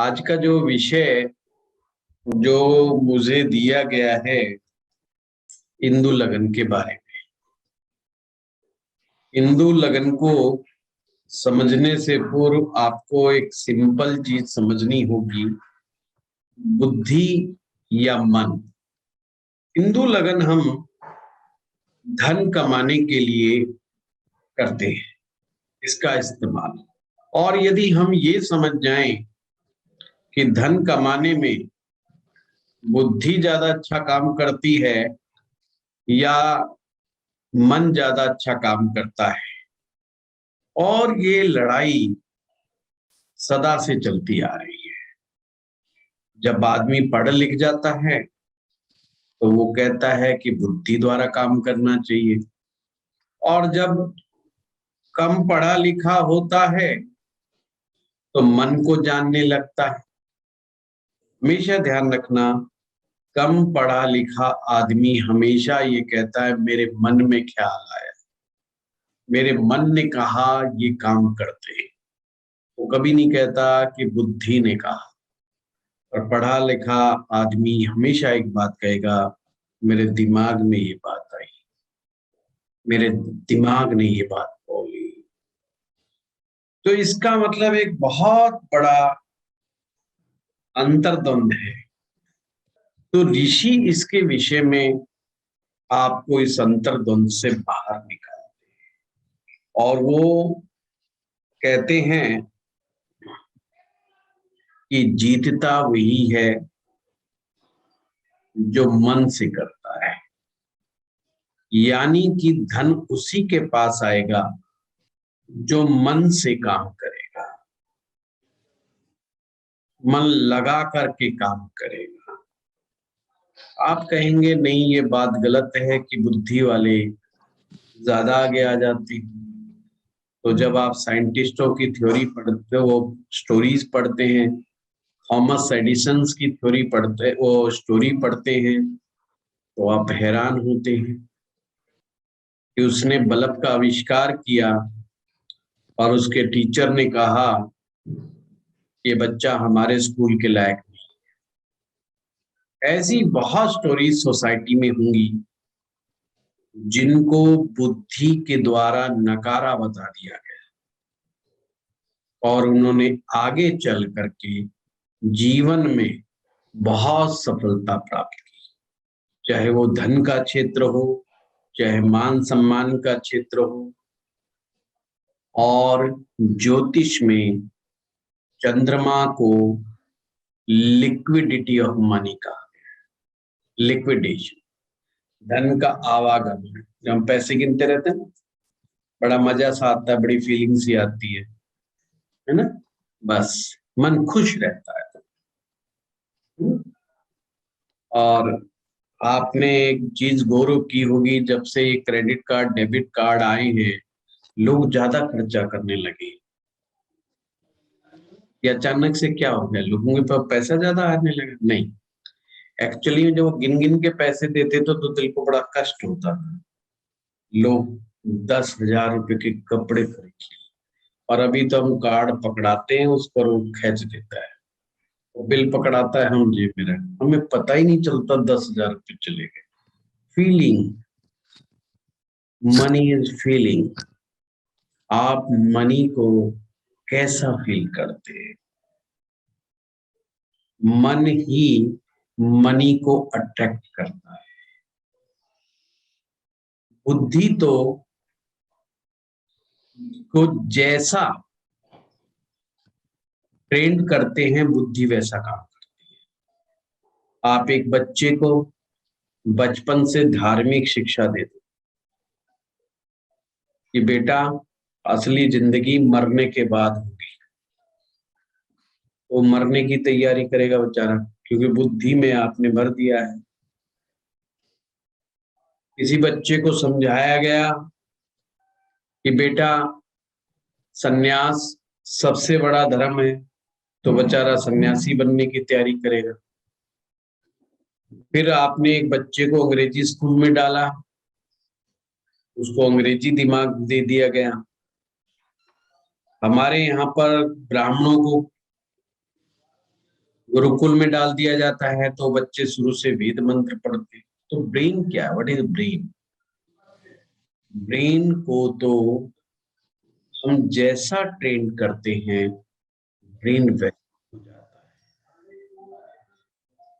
आज का जो विषय जो मुझे दिया गया है इंदु लगन के बारे में। इंदु लगन को समझने से पूर्व आपको एक सिंपल चीज समझनी होगी, बुद्धि या मन। इंदु लगन हम धन कमाने के लिए करते हैं इसका इस्तेमाल, और यदि हम ये समझ जाएं कि धन कमाने में बुद्धि ज्यादा अच्छा काम करती है या मन ज्यादा अच्छा काम करता है, और ये लड़ाई सदा से चलती आ रही है। जब आदमी पढ़ लिख जाता है तो वो कहता है कि बुद्धि द्वारा काम करना चाहिए, और जब कम पढ़ा लिखा होता है तो मन को जानने लगता है। हमेशा ध्यान रखना, कम पढ़ा लिखा आदमी हमेशा ये कहता है मेरे मन में ख्याल आया, मेरे मन ने कहा ये काम करते हैं। वो कभी नहीं कहता कि बुद्धि ने कहा। और पढ़ा लिखा आदमी हमेशा एक बात कहेगा, मेरे दिमाग में ये बात आई, मेरे दिमाग ने ये बात बोली। तो इसका मतलब एक बहुत बड़ा अंतर्द्वंद है। तो ऋषि इसके विषय में आपको इस अंतर्द्वंद से बाहर निकालते हैं, और वो कहते हैं कि जीतता वही है जो मन से करता है, यानी कि धन उसी के पास आएगा जो मन से काम करेगा, मन लगा करके काम करेगा। आप कहेंगे नहीं, ये बात गलत है कि बुद्धि वाले ज्यादा आगे आ जाते हैं। तो जब आप साइंटिस्टों की थ्योरी पढ़ते हो, वो स्टोरीज पढ़ते हैं, थॉमस एडिसन की थ्योरी पढ़ते, वो स्टोरी पढ़ते हैं, तो आप हैरान होते हैं कि उसने बल्ब का आविष्कार किया और उसके टीचर ने कहा ये बच्चा हमारे स्कूल के लायक नहीं। ऐसी बहुत स्टोरीज सोसाइटी में होंगी जिनको बुद्धि के द्वारा नकारा बता दिया गया, और उन्होंने आगे चल करके जीवन में बहुत सफलता प्राप्त की। चाहे वो धन का क्षेत्र हो, चाहे मान सम्मान का क्षेत्र हो, और ज्योतिष में चंद्रमा को लिक्विडिटी ऑफ मनी का, लिक्विडेशन, धन का आवागमन। जब हम पैसे गिनते रहते हैं बड़ा मजा सा आता है, बड़ी फीलिंग सी आती है ना, बस मन खुश रहता है। और आपने एक चीज गौर की होगी, जब से ये क्रेडिट कार्ड डेबिट कार्ड आए हैं लोग ज्यादा खर्चा करने लगे। ये अचानक से क्या हो गया, लोगों के पास पैसा ज्यादा आने लगा? नहीं, एक्चुअली जब वो गिन गिन के पैसे देते तो दिल को बड़ा कष्ट होता था। लोग 10,000 रुपए के कपड़े खरीद लिए, और अभी तो हम कार्ड पकड़ाते हैं उस पर वो खींच देता है, वो बिल पकड़ाता है, हम जेब में रख, हमें पता ही नहीं चलता 10,000 रुपए चले गए। Feeling, money is feeling. आप मनी को कैसा फील करते हैं? मन ही मनी को अट्रैक्ट करता है। बुद्धि तो को जैसा ट्रेंड करते हैं बुद्धि वैसा काम करती है। आप एक बच्चे को बचपन से धार्मिक शिक्षा दे दो कि बेटा असली जिंदगी मरने के बाद होगी, वो मरने की तैयारी करेगा बेचारा, क्योंकि बुद्धि में आपने भर दिया है। किसी बच्चे को समझाया गया कि बेटा सन्यास सबसे बड़ा धर्म है, तो बेचारा सन्यासी बनने की तैयारी करेगा। फिर आपने एक बच्चे को अंग्रेजी स्कूल में डाला, उसको अंग्रेजी दिमाग दे दिया गया। हमारे यहाँ पर ब्राह्मणों को गुरुकुल में डाल दिया जाता है तो बच्चे शुरू से वेद मंत्र पढ़ते हैं। तो ब्रेन क्या है, व्हाट इज ब्रेन? ब्रेन को तो हम जैसा ट्रेन करते हैं ब्रेन वैसा हो जाता है।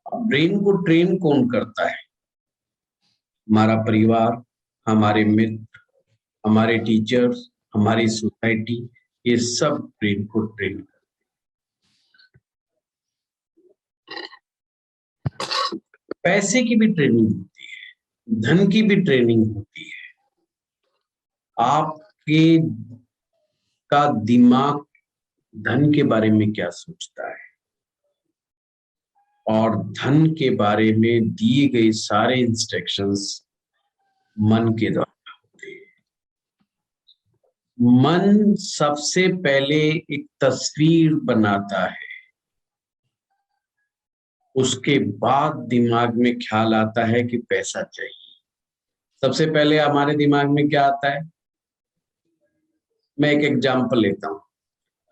अब ब्रेन को ट्रेन कौन करता है? हमारा परिवार, हमारे मित्र, हमारे टीचर्स, हमारी सोसाइटी, ये सब ब्रेन को ट्रेन करते हैं। पैसे की भी ट्रेनिंग होती है, धन की भी ट्रेनिंग होती है। आपके का दिमाग धन के बारे में क्या सोचता है और धन के बारे में दिए गए सारे इंस्ट्रक्शंस मन के द्वारा होते हैं। मन सबसे पहले एक तस्वीर बनाता है, उसके बाद दिमाग में ख्याल आता है कि पैसा चाहिए। सबसे पहले हमारे दिमाग में क्या आता है? मैं एक एग्जांपल लेता हूं।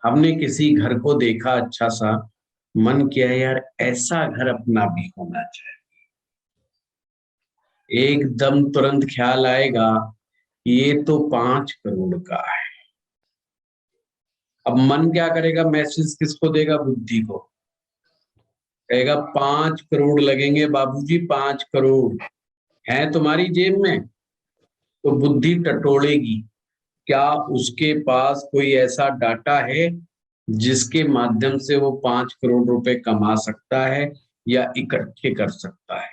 हमने किसी घर को देखा अच्छा सा, मन किया यार ऐसा घर अपना भी होना चाहिए। एकदम तुरंत ख्याल आएगा ये तो 5 करोड़ का है। अब मन क्या करेगा? मैसेज किसको देगा? बुद्धि को। कहेगा 5 करोड़ लगेंगे बाबूजी, 5 करोड़ है तुम्हारी जेब में। तो बुद्धि टटोलेगी, क्या उसके पास कोई ऐसा डाटा है जिसके माध्यम से वो 5 करोड़ रुपए कमा सकता है या इकट्ठे कर सकता है।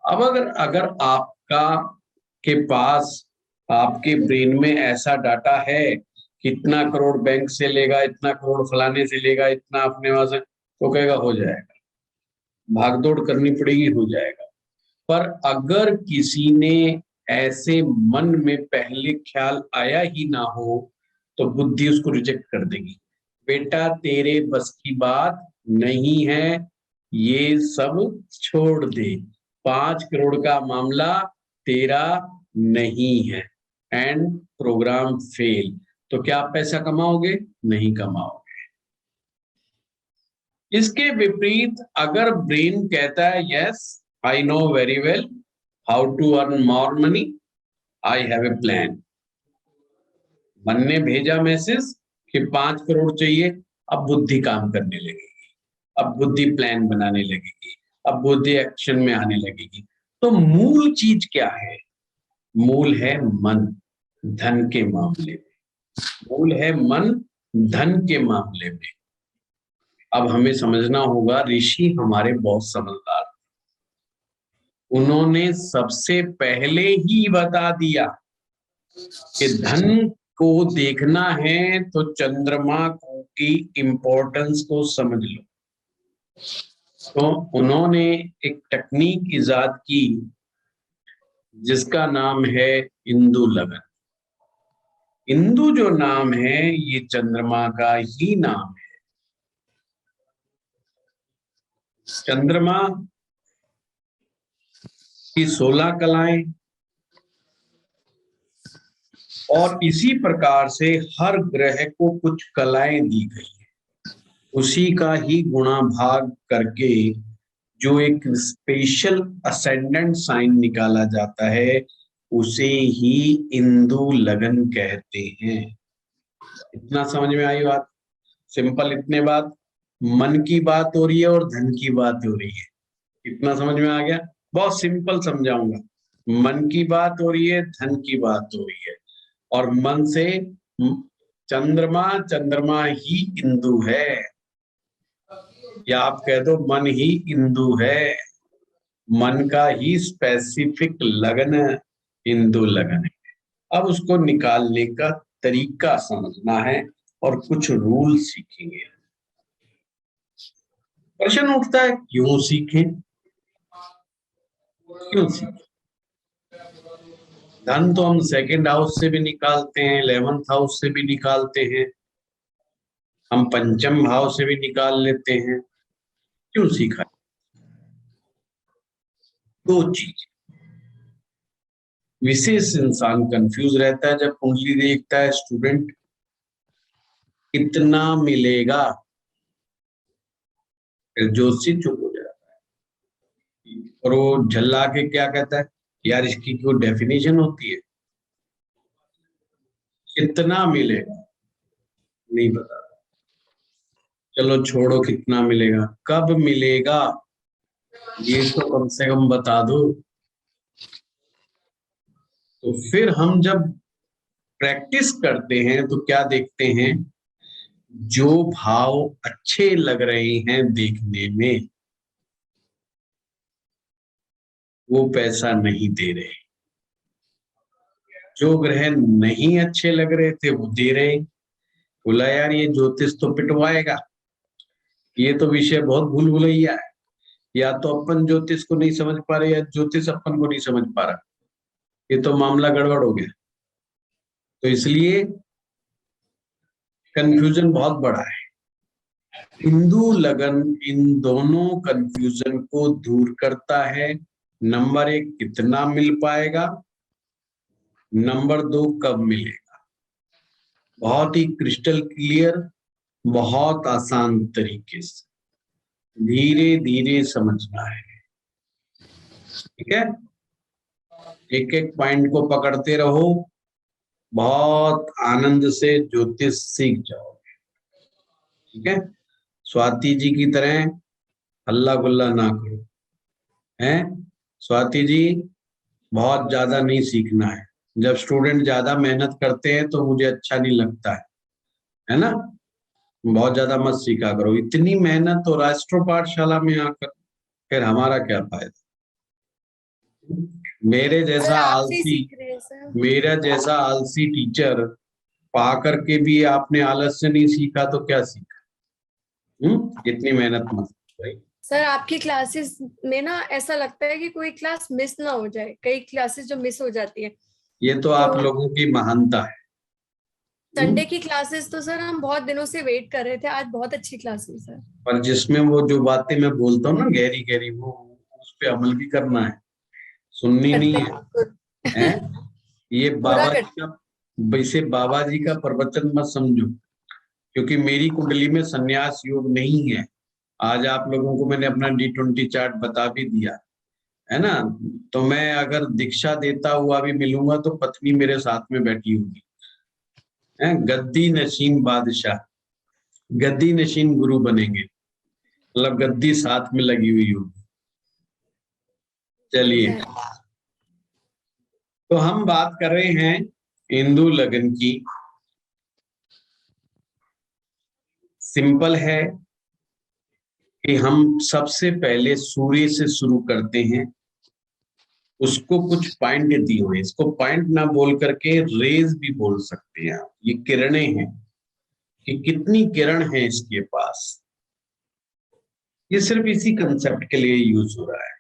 अब अगर अगर आपका के पास आपके ब्रेन में ऐसा डाटा है कितना करोड़ बैंक से लेगा, इतना करोड़ फलाने से लेगा, इतना अपने वहां से, तो कहेगा हो जाएगा, भागदौड़ करनी पड़ेगी, हो जाएगा। पर अगर किसी ने ऐसे मन में पहले ख्याल आया ही ना हो तो बुद्धि उसको रिजेक्ट कर देगी। बेटा तेरे बस की बात नहीं है, ये सब छोड़ दे, 5 करोड़ का मामला तेरा नहीं है। And programme fail. तो क्या आप पैसा कमाओगे? नहीं कमाओगे। इसके विपरीत अगर ब्रेन कहता है yes I know very well how to earn more money, I have a plan. मन ने भेजा मैसेज कि 5 करोड़ चाहिए, अब बुद्धि काम करने लगेगी, अब बुद्धि प्लान बनाने लगेगी, अब बुद्धि एक्शन में आने लगेगी। तो मूल चीज क्या है? मूल है मन, धन के मामले में। मूल है मन, धन के मामले में। अब हमें समझना होगा, ऋषि हमारे बहुत समझदार, उन्होंने सबसे पहले ही बता दिया कि धन को देखना है तो चंद्रमा की इंपॉर्टेंस को समझ लो। तो उन्होंने एक टेक्निक इजाद की जिसका नाम है इंदु लगन। इंदु जो नाम है ये चंद्रमा का ही नाम है। चंद्रमा की 16 कलाएं और इसी प्रकार से हर ग्रह को कुछ कलाएं दी गई है। उसी का ही गुणा भाग करके जो एक स्पेशल असेंडेंट साइन निकाला जाता है उसे ही इंदु लगन कहते हैं। इतना समझ में आई बात? सिंपल इतने बात। मन की बात हो रही है और धन की बात हो रही है। इतना समझ में आ गया? बहुत सिंपल समझाऊंगा। मन की बात हो रही है, धन की बात हो रही है, और मन से चंद्रमा, चंद्रमा ही इंदु है, या आप कह दो मन ही इंदु है। मन का ही स्पेसिफिक लगन इंदु लगन है। अब उसको निकालने का तरीका समझना है और कुछ रूल सीखेंगे। प्रश्न उठता है क्यों सीखें? क्यों सीखें? धन तो हम सेकंड हाउस से भी निकालते हैं, 11th हाउस से भी निकालते हैं, हम पंचम भाव से भी निकाल लेते हैं। क्यों सीखा? दो चीज। विशेष इंसान कंफ्यूज रहता है जब कुंडली देखता है, स्टूडेंट कितना मिलेगा, फिर ज्योतिषी चुप हो जाता है और वो झल्ला के क्या कहता है, यार इसकी कोई डेफिनेशन होती है? कितना मिलेगा नहीं पता, चलो छोड़ो कितना मिलेगा, कब मिलेगा ये तो कम से कम बता दो। तो फिर हम जब प्रैक्टिस करते हैं तो क्या देखते हैं, जो भाव अच्छे लग रहे हैं देखने में वो पैसा नहीं दे रहे, जो ग्रह नहीं अच्छे लग रहे थे वो दे रहे। बोला यार ये ज्योतिष तो पिटवाएगा, ये तो विषय बहुत भूल भुलैया है, या तो अपन ज्योतिष को नहीं समझ पा रहे या ज्योतिष अपन को नहीं समझ पा रहा, ये तो मामला गड़बड़ हो गया। तो इसलिए कंफ्यूजन बहुत बड़ा है। हिंदू लगन इन दोनों कंफ्यूजन को दूर करता है। नंबर 1 कितना मिल पाएगा, नंबर 2 कब मिलेगा, बहुत ही क्रिस्टल क्लियर, बहुत आसान तरीके से धीरे धीरे समझना है। ठीक है, एक एक पॉइंट को पकड़ते रहो, बहुत आनंद से ज्योतिष सीख जाओगे। ठीक है, स्वाति जी की तरह हल्ला गुल्ला ना करो, हैं स्वाति जी, बहुत ज्यादा नहीं सीखना है। जब स्टूडेंट ज्यादा मेहनत करते हैं तो मुझे अच्छा नहीं लगता है ना? बहुत ज्यादा मत सीखा करो, इतनी मेहनत और राष्ट्रीय पाठशाला में आकर फिर हमारा क्या फायदा। मेरे सर जैसा आपसे ही आलसी, सीख रहे हैं सर। मेरा जैसा आलसी टीचर पा करके भी आपने आलस्य नहीं सीखा तो क्या सीखा? इतनी मेहनत मत भाई। सर आपकी क्लासेस में ना ऐसा लगता है कि कोई क्लास मिस ना हो जाए, कई क्लासेस जो मिस हो जाती है। ये तो आप तो लोगों की महानता है। संडे की क्लासेस तो सर हम बहुत दिनों से वेट कर रहे थे, आज बहुत अच्छी क्लासेस है। पर जिसमें वो जो बातें मैं बोलता हूँ ना गहरी गहरी, वो उस पे अमल भी करना है, सुननी नहीं करते है। हैं बिल्कुल। हैं, ये पूरा बाबा जी करते का, वैसे बाबा जी का प्रवचन मत समझो, क्योंकि मेरी कुंडली में संन्यास योग नहीं है। आज आप लोगों को मैंने अपना D20 चार्ट बता भी दिया है ना। तो मैं अगर दीक्षा देता हुआ भी मिलूंगा तो पत्नी मेरे साथ में बैठी होगी, है गद्दी नशीन बादशाह, गद्दी नशीन गुरु बनेंगे, मतलब गद्दी साथ में लगी हुई होगी। चलिए, हैं। तो हम बात कर रहे हैं हिंदू लगन की। सिंपल है कि हम सबसे पहले सूर्य से शुरू करते हैं, उसको कुछ पॉइंट दिए हुए, इसको पॉइंट ना बोल करके रेज भी बोल सकते हैं आप। ये किरणें हैं कि कितनी किरण है इसके पास, ये सिर्फ इसी कंसेप्ट के लिए यूज हो रहा है।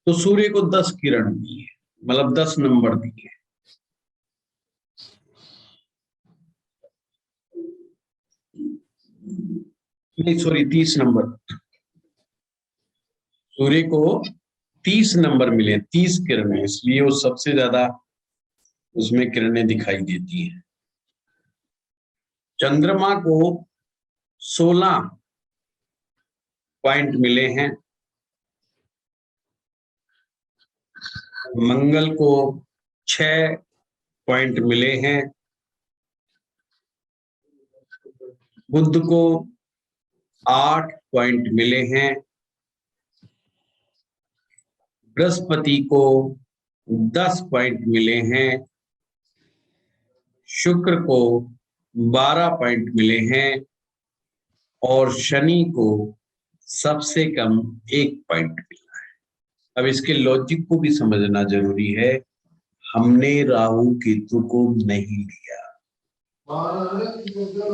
तो सूर्य को 10 किरण दी है, मतलब 10 नंबर दिए, नहीं सॉरी 30 नंबर। सूर्य को 30 नंबर मिले, 30 किरणें, इसलिए वो सबसे ज्यादा उसमें किरणें दिखाई देती हैं। चंद्रमा को 16 पॉइंट मिले हैं, मंगल को 6 पॉइंट मिले हैं, बुध को 8 पॉइंट मिले हैं, बृहस्पति को 10 पॉइंट मिले हैं, शुक्र को 12 पॉइंट मिले हैं और शनि को सबसे कम 1 पॉइंट मिला है। अब इसके लॉजिक को भी समझना जरूरी है। हमने राहु केतु को नहीं लिया,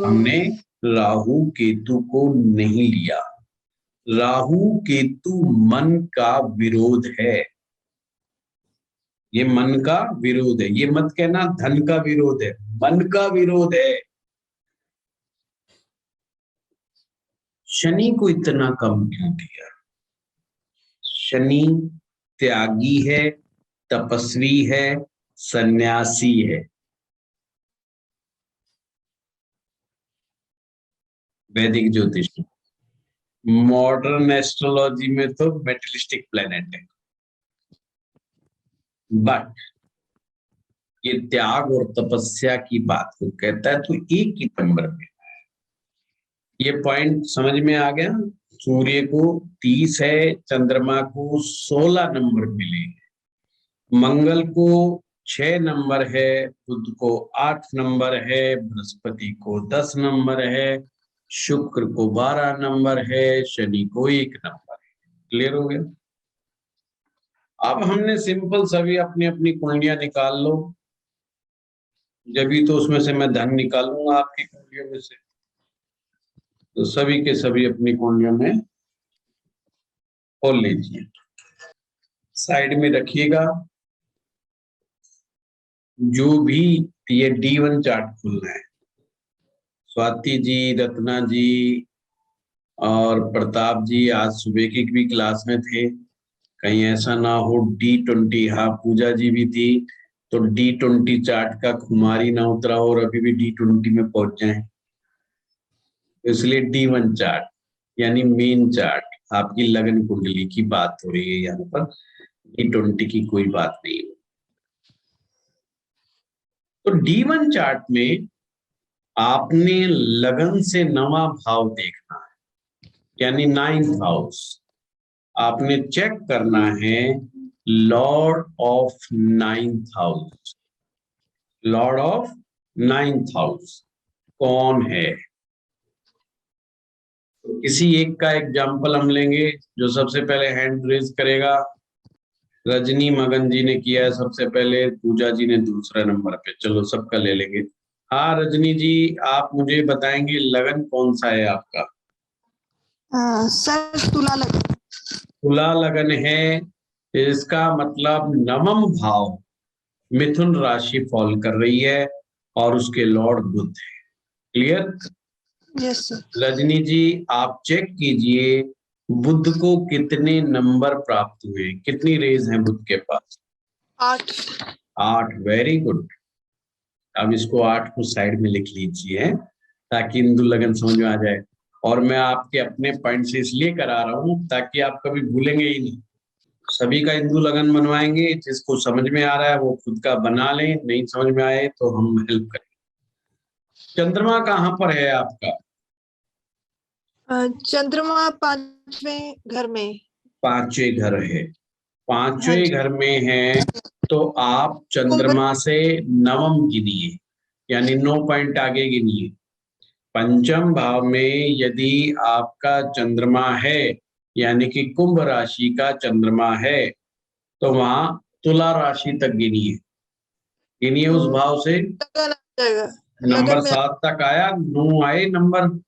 हमने राहु केतु को नहीं लिया। राहु केतु मन का विरोध है, ये मन का विरोध है। ये मत कहना धन का विरोध है, मन का विरोध है। शनि को इतना कम क्यों दिया? शनि त्यागी है, तपस्वी है, सन्यासी है। वैदिक ज्योतिष में मॉडर्न एस्ट्रोलॉजी में तो मेटलिस्टिक प्लेनेट है, बट ये त्याग और तपस्या की बात को कहता है, तो एक ही नंबर में। ये पॉइंट समझ में आ गया। सूर्य को 30 है, चंद्रमा को 16 नंबर मिले, मंगल को 6 नंबर है, बुध को 8 नंबर है, बृहस्पति को 10 नंबर है, शुक्र को 12 नंबर है, शनि को 1 नंबर है। क्लियर हो गया? अब हमने सिंपल सभी अपनी अपनी कुंडलियां निकाल लो, जब भी तो उसमें से मैं धन निकालूंगा आपकी कुंडलियों में से, तो सभी के सभी अपनी कुंडलियों में खोल लीजिए, साइड में रखिएगा। जो भी ये D1 चार्ट खुलना है, स्वाति जी, रत्ना जी और प्रताप जी आज सुबह की भी क्लास में थे, कहीं ऐसा ना हो D20, हाँ पूजा जी भी थी, तो D20 चार्ट का खुमारी ना उतरा और अभी भी D20 में पहुंच जाए, इसलिए D1 चार्ट यानी मेन चार्ट, आपकी लगन कुंडली की बात हो रही है यहाँ पर, D20 की कोई बात नहीं है। तो D1 चार्ट में आपने लगन से 9वां भाव देखना है, यानी 9th हाउस। आपने चेक करना है Lord of 9th house, Lord of 9th house कौन है। तो किसी एक का एग्जाम्पल हम लेंगे, जो सबसे पहले हैंड रेज करेगा। रजनी मगन जी ने किया है सबसे पहले, पूजा जी ने दूसरा नंबर पे, चलो सबका ले लेंगे। हाँ रजनी जी, आप मुझे बताएंगे लगन कौन सा है आपका? सर तुला लगन। तुला लगन है, इसका मतलब 9वां भाव मिथुन राशि फॉल कर रही है और उसके लॉर्ड बुध है। Clear? Yes sir. Rajni ji आप चेक कीजिए बुध को कितने नंबर प्राप्त हुए, कितनी रेज हैं बुध के पास? 8। 8, वेरी गुड। अब इसको 8 को साइड में लिख लीजिए ताकि इंदु लगन समझ में आ जाए, और मैं आपके अपने पॉइंट से इसलिए करा रहा हूं ताकि आप कभी भूलेंगे ही नहीं। सभी का इंदु लगन बनवाएंगे, जिसको समझ में आ रहा है वो खुद का बना लें, नहीं समझ में आए तो हम हेल्प करें। चंद्रमा कहाँ पर है आपका? चंद्रमा 5वें घर में। 5वें घर है, हाँ 5वें जी। घर में है, तो आप चंद्रमा से 9वां गिनिए, यानी 9 पॉइंट आगे गिनिए। पंचम भाव में यदि आपका चंद्रमा है, यानी कि कुंभ राशि का चंद्रमा है, तो वहां तुला राशि तक गिनिए, गिनिए उस भाव से। लगन आ जाएगा। नंबर लगन में 7 तक आया, 9 आए नंबर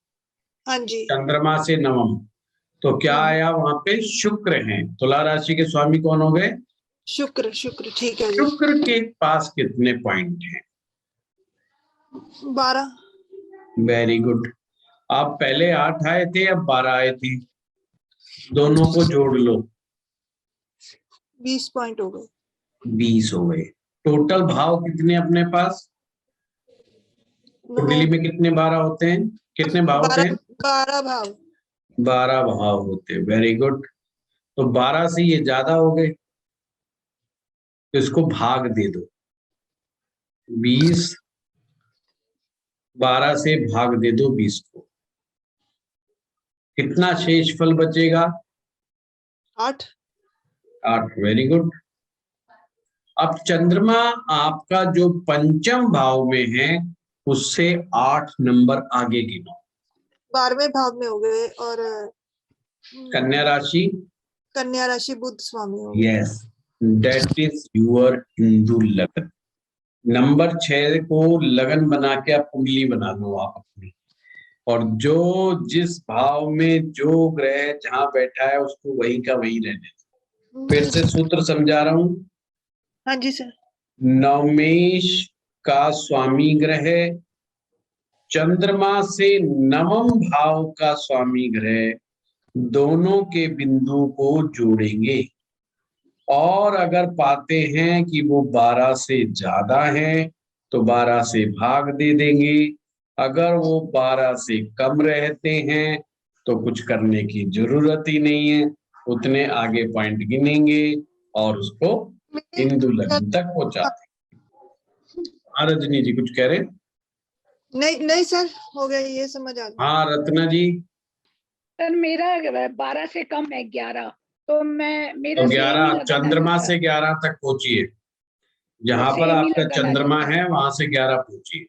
हाँ जी। चंद्रमा से 9वां, तो क्या आया वहां पे? शुक्र है। तुला राशि के स्वामी कौन हो गए? शुक्र। शुक्र ठीक है जी। शुक्र के पास कितने पॉइंट हैं? 12। Very good. आप पहले 8 आए थे, अब 12 आए थे, दोनों को जोड़ लो, 20 पॉइंट हो गए। 20 हो गए। टोटल भाव कितने अपने पास? कुंडली में कितने 12 होते हैं, कितने भाव होते हैं? 12 भाव। 12 भाव होते हैं, वेरी गुड। तो 12 से ये ज्यादा हो गए, तो इसको भाग दे दो, 20, 12 से भाग दे दो 20 को, कितना शेषफल बचेगा? 8। 8, वेरी गुड। अब चंद्रमा आपका जो पंचम भाव में है उससे 8 नंबर आगे गिनो। 12वें भाव में हो गए, और कन्या राशि, कन्या राशि बुध स्वामी हो गए। Yes, that is your Hindu लगन। नंबर 6 को लगन बना के आप कुंडली बना दो आप अपनी, और जो जिस भाव में जो ग्रह जहां बैठा है उसको वही का वही रहने दो। फिर से सूत्र समझा रहा हूं। हाँ जी सर। नवमेश का स्वामी ग्रह चंद्रमा से 9वां भाव का स्वामी ग्रह, दोनों के बिंदु को जोड़ेंगे, और अगर पाते हैं कि वो 12 से ज्यादा है तो 12 से भाग दे देंगे, अगर वो 12 से कम रहते हैं तो कुछ करने की जरूरत ही नहीं है, उतने आगे पॉइंट गिनेंगे और उसको इंदु लग्न तक पहुंचा देंगे। हाँ रजनी जी कुछ कह रहे? नहीं नहीं सर, हो गया, ये समझ आ गया। हाँ रत्ना जी। सर मेरा 12 से कम है 11, तो मेरा तो सेम ही 11 लगन आ चंद्रमा जाता से है। 11 तक पहुंचिए, जहां तो पर सेम ही आपका लगन आ चंद्रमा जाता है वहां से 11 पहुंचिए।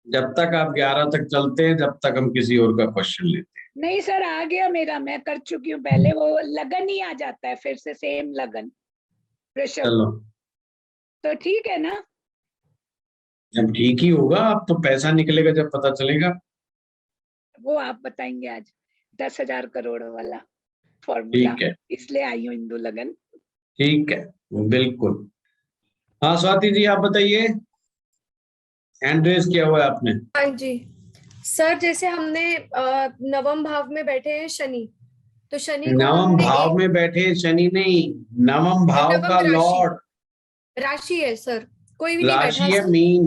जब तक आप 11 तक चलते हैं जब तक हम किसी और का क्वेश्चन लेते हैं। नहीं सर, आ गया मेरा, मैं कर चुकी हूँ पहले, वो लगन ही आ जाता है फिर से, सेम लगन वृषभ। चलो तो ठीक है ना? जब ठीक ही होगा, अब तो पैसा निकलेगा जब पता चलेगा। वो आप बताएंगे आज, 10,000 करोड़ वाला फॉर्मूला, ठीक है, इसलिए आई हूँ इंदु लगन। ठीक है, बिल्कुल। हाँ स्वाति जी आप बताइए, हैंड रेज किया हुआ है आपने। हाँ जी सर, जैसे हमने नवम भाव में बैठे हैं शनि, तो शनि को नवम हमने भाव में बैठे शनि नहीं, नवम भाव नवम का राशि लॉर्ड राशि है सर, कोई भी नहीं बैठा राशि है सर। मीन।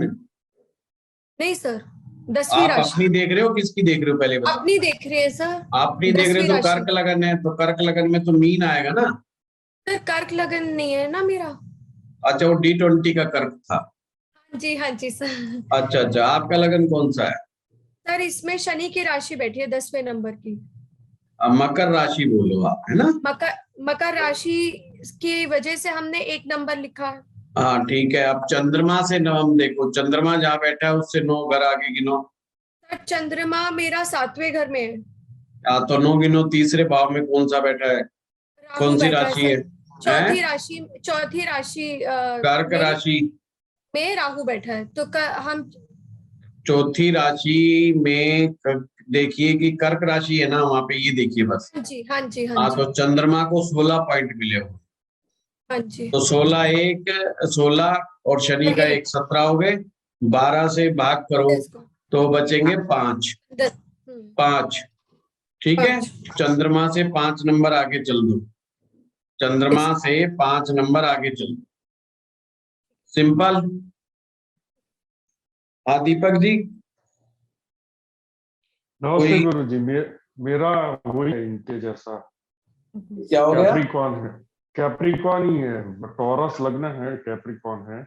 नहीं सर, 10वीं आप राशि। अपनी देख रहे हो किसकी देख रहे हो पहले बताओ? अपनी देख रहे हैं सर। अपनी देख रहे 10वीं हो तो राशि। कर्क लगन है, तो कर्क लगन में तो मीन आएगा ना। सर कर्क लगन नहीं है ना मेरा। अच्छा वो D20 का कर्क था। हाँ जी सर। अच्छा अच्छा, आपका लगन कौन सा है? सर इसमें शनि की राशि बैठी है 10वें नंबर की। अब मकर राशि बोलो आप, है ना? मकर राशि की वजह से हमने 1 नंबर लिखा है। हाँ ठीक है, अब चंद्रमा से नवम देखो, चंद्रमा जहाँ बैठा है उससे 9 घर आगे गिनो। सर चंद्रमा मेरा 7वें घर में है। हाँ तो 9 गिनो, तीसरे भाव में कौन सा बैठा है? राहु कौन सी बैठा है राशि है? सर। हैं? चौथी राशि कर्क मेरी राशि। में राहु बैठा है, तो हम चौथी राशि में देखिए कि कर्क राशि है ना, वहां पे ये देखिए बस। हाँ जी हाँ जी हाँ हाँ जी तो चंद्रमा को 16 पॉइंट मिले हो, हाँ जी। तो 16 और शनि का 1 17 हो गए, 12 से भाग करो 10 को तो बचेंगे 5। 10। 5 ठीक है, 5। चंद्रमा से 5 नंबर आगे चल दो, चंद्रमा से 5 नंबर आगे चल दो, सिंपल। हाँ दीपक जी। नमस्ते कोई गुरु जी, मेरा वही है इनके जैसा, क्या हो गया? कैप्रिकॉन है, कैप्रिकॉन ही है, टॉरस लग्न है, कैप्रिकॉन है।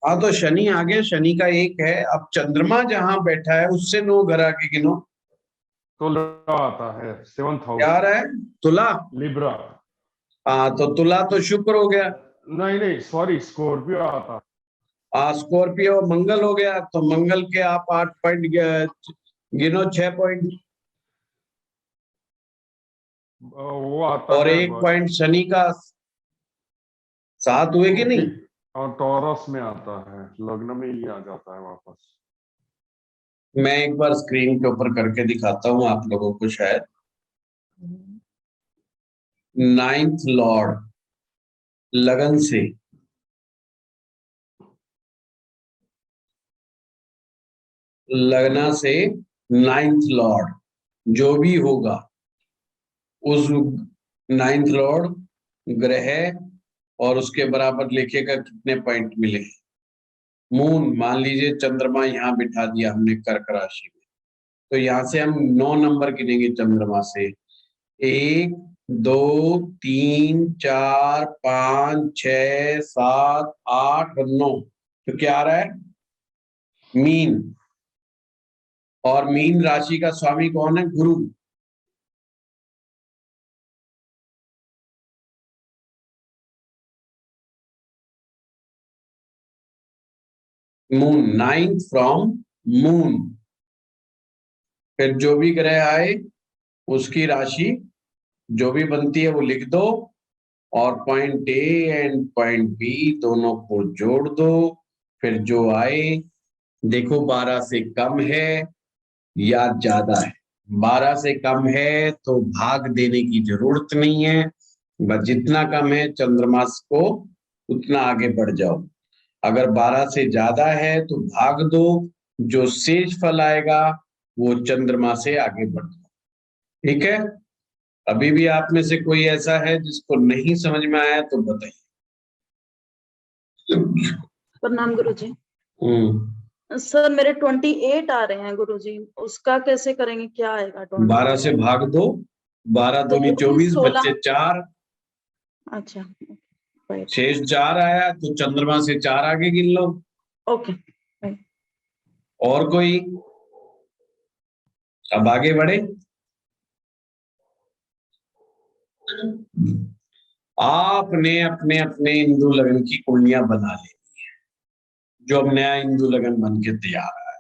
हाँ तो शनि आ गया, शनि का 1 है, अब चंद्रमा जहां बैठा है उससे 9 घर आगे गिनो। तो लड़ा आता है 7th क्या आ हाउस, रहा है? तुला। लिब्रा। हाँ तो तुला तो शुक्र हो गया। नहीं नहीं सॉरी, स्कॉर्पियो आता है। स्कॉर्पियो मंगल हो गया, तो मंगल के आप 8 पॉइंट गिनो, 6 पॉइंट, वो आता और है 1 पॉइंट शनि का, 7 हुए कि नहीं? और टॉरस में आता है, लग्न में ही आ जाता है वापस। मैं एक बार स्क्रीन के ऊपर करके दिखाता हूँ आप लोगों को, शायद 9th लॉर्ड लगन से, लगना से 9th लॉर्ड जो भी होगा, उस 9th लॉर्ड ग्रह और उसके बराबर लिखेगा कितने पॉइंट मिले। मून मान लीजिए चंद्रमा यहाँ बिठा दिया हमने कर्क राशि में, तो यहाँ से हम 9 नंबर गिनेंगे चंद्रमा से, 1 2 3 4 5 6 7 8 और 9, तो क्या आ रहा है? मीन। और मीन राशि का स्वामी कौन है? गुरु। Moon, 9th from moon. फिर जो भी ग्रह आए उसकी राशि जो भी बनती है वो लिख दो, और point A and point B दोनों को जोड़ दो, फिर जो आए देखो 12 से कम है या ज्यादा है। 12 से कम है तो भाग देने की जरूरत नहीं है, बस जितना कम है चंद्रमा को उतना आगे बढ़ जाओ। अगर 12 से ज्यादा है तो भाग दो, जो शेष फल आएगा वो चंद्रमा से आगे बढ़ जाओ। ठीक है, अभी भी आप में से कोई ऐसा है जिसको नहीं समझ में आया तो बताइए। प्रणाम गुरु जी। सर मेरे 28 आ रहे हैं गुरुजी, उसका कैसे करेंगे, क्या आएगा 12 28? से भाग दो, 12 तो दूनी गुरुजी 24, 16। बच्चे 4, अच्छा राइट। शेष 4 आया तो चंद्रमा से 4 आगे गिन लो। ओके। और कोई? अब आगे बढ़े। आपने अपने अपने हिंदू लगन की कुंडलियां बना ली, जो अब नया हिंदू लगन बन के तैयार है,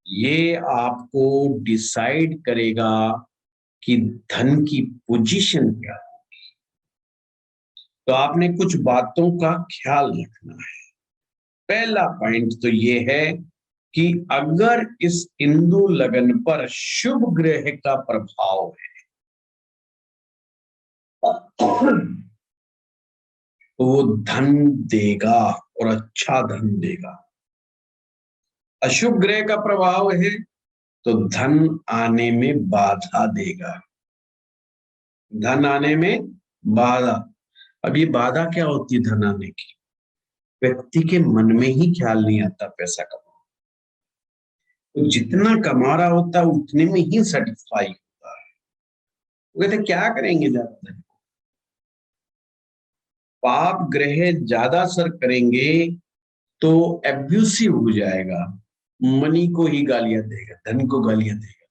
ये आपको डिसाइड करेगा कि धन की पोजीशन क्या है। तो आपने कुछ बातों का ख्याल रखना है। पहला पॉइंट तो ये है कि अगर इस हिंदू लगन पर शुभ ग्रह का प्रभाव है तो वो धन देगा और अच्छा धन देगा। अशुभ ग्रह का प्रभाव है तो धन आने में बाधा देगा, धन आने में बाधा। अब ये बाधा क्या होती है धन आने की? व्यक्ति के मन में ही ख्याल नहीं आता पैसा कमाओ, तो जितना कमा रहा होता है उतने में ही सेटिस्फाई होता है। वो कहते क्या करेंगे ज्यादा धन? पाप ग्रह ज्यादा असर करेंगे तो एब्यूसिव हो जाएगा, मनी को ही गालियां देगा, धन को गालियां देगा।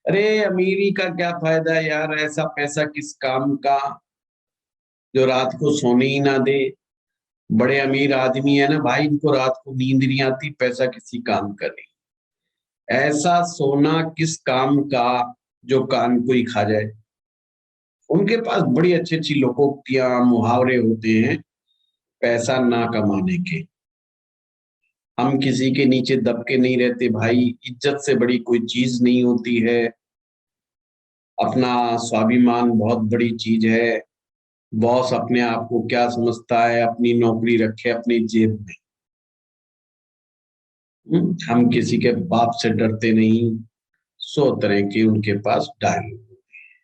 अरे अमीरी का क्या फायदा यार, ऐसा पैसा किस काम का जो रात को सोने ही ना दे। बड़े अमीर आदमी है ना भाई, इनको रात को नींद नहीं आती, पैसा किसी काम का नहीं। ऐसा सोना किस काम का जो कान को ही खा जाए। उनके पास बड़ी अच्छी अच्छी लोकोक्तियां, मुहावरे होते हैं पैसा ना कमाने के। हम किसी के नीचे दब के नहीं रहते भाई, इज्जत से बड़ी कोई चीज नहीं होती है। अपना स्वाभिमान बहुत बड़ी चीज है। बॉस अपने आप को क्या समझता है, अपनी नौकरी रखे अपनी जेब में। हम किसी के बाप से डरते नहीं। 100 तरह के उनके पास डायलॉग होते हैं।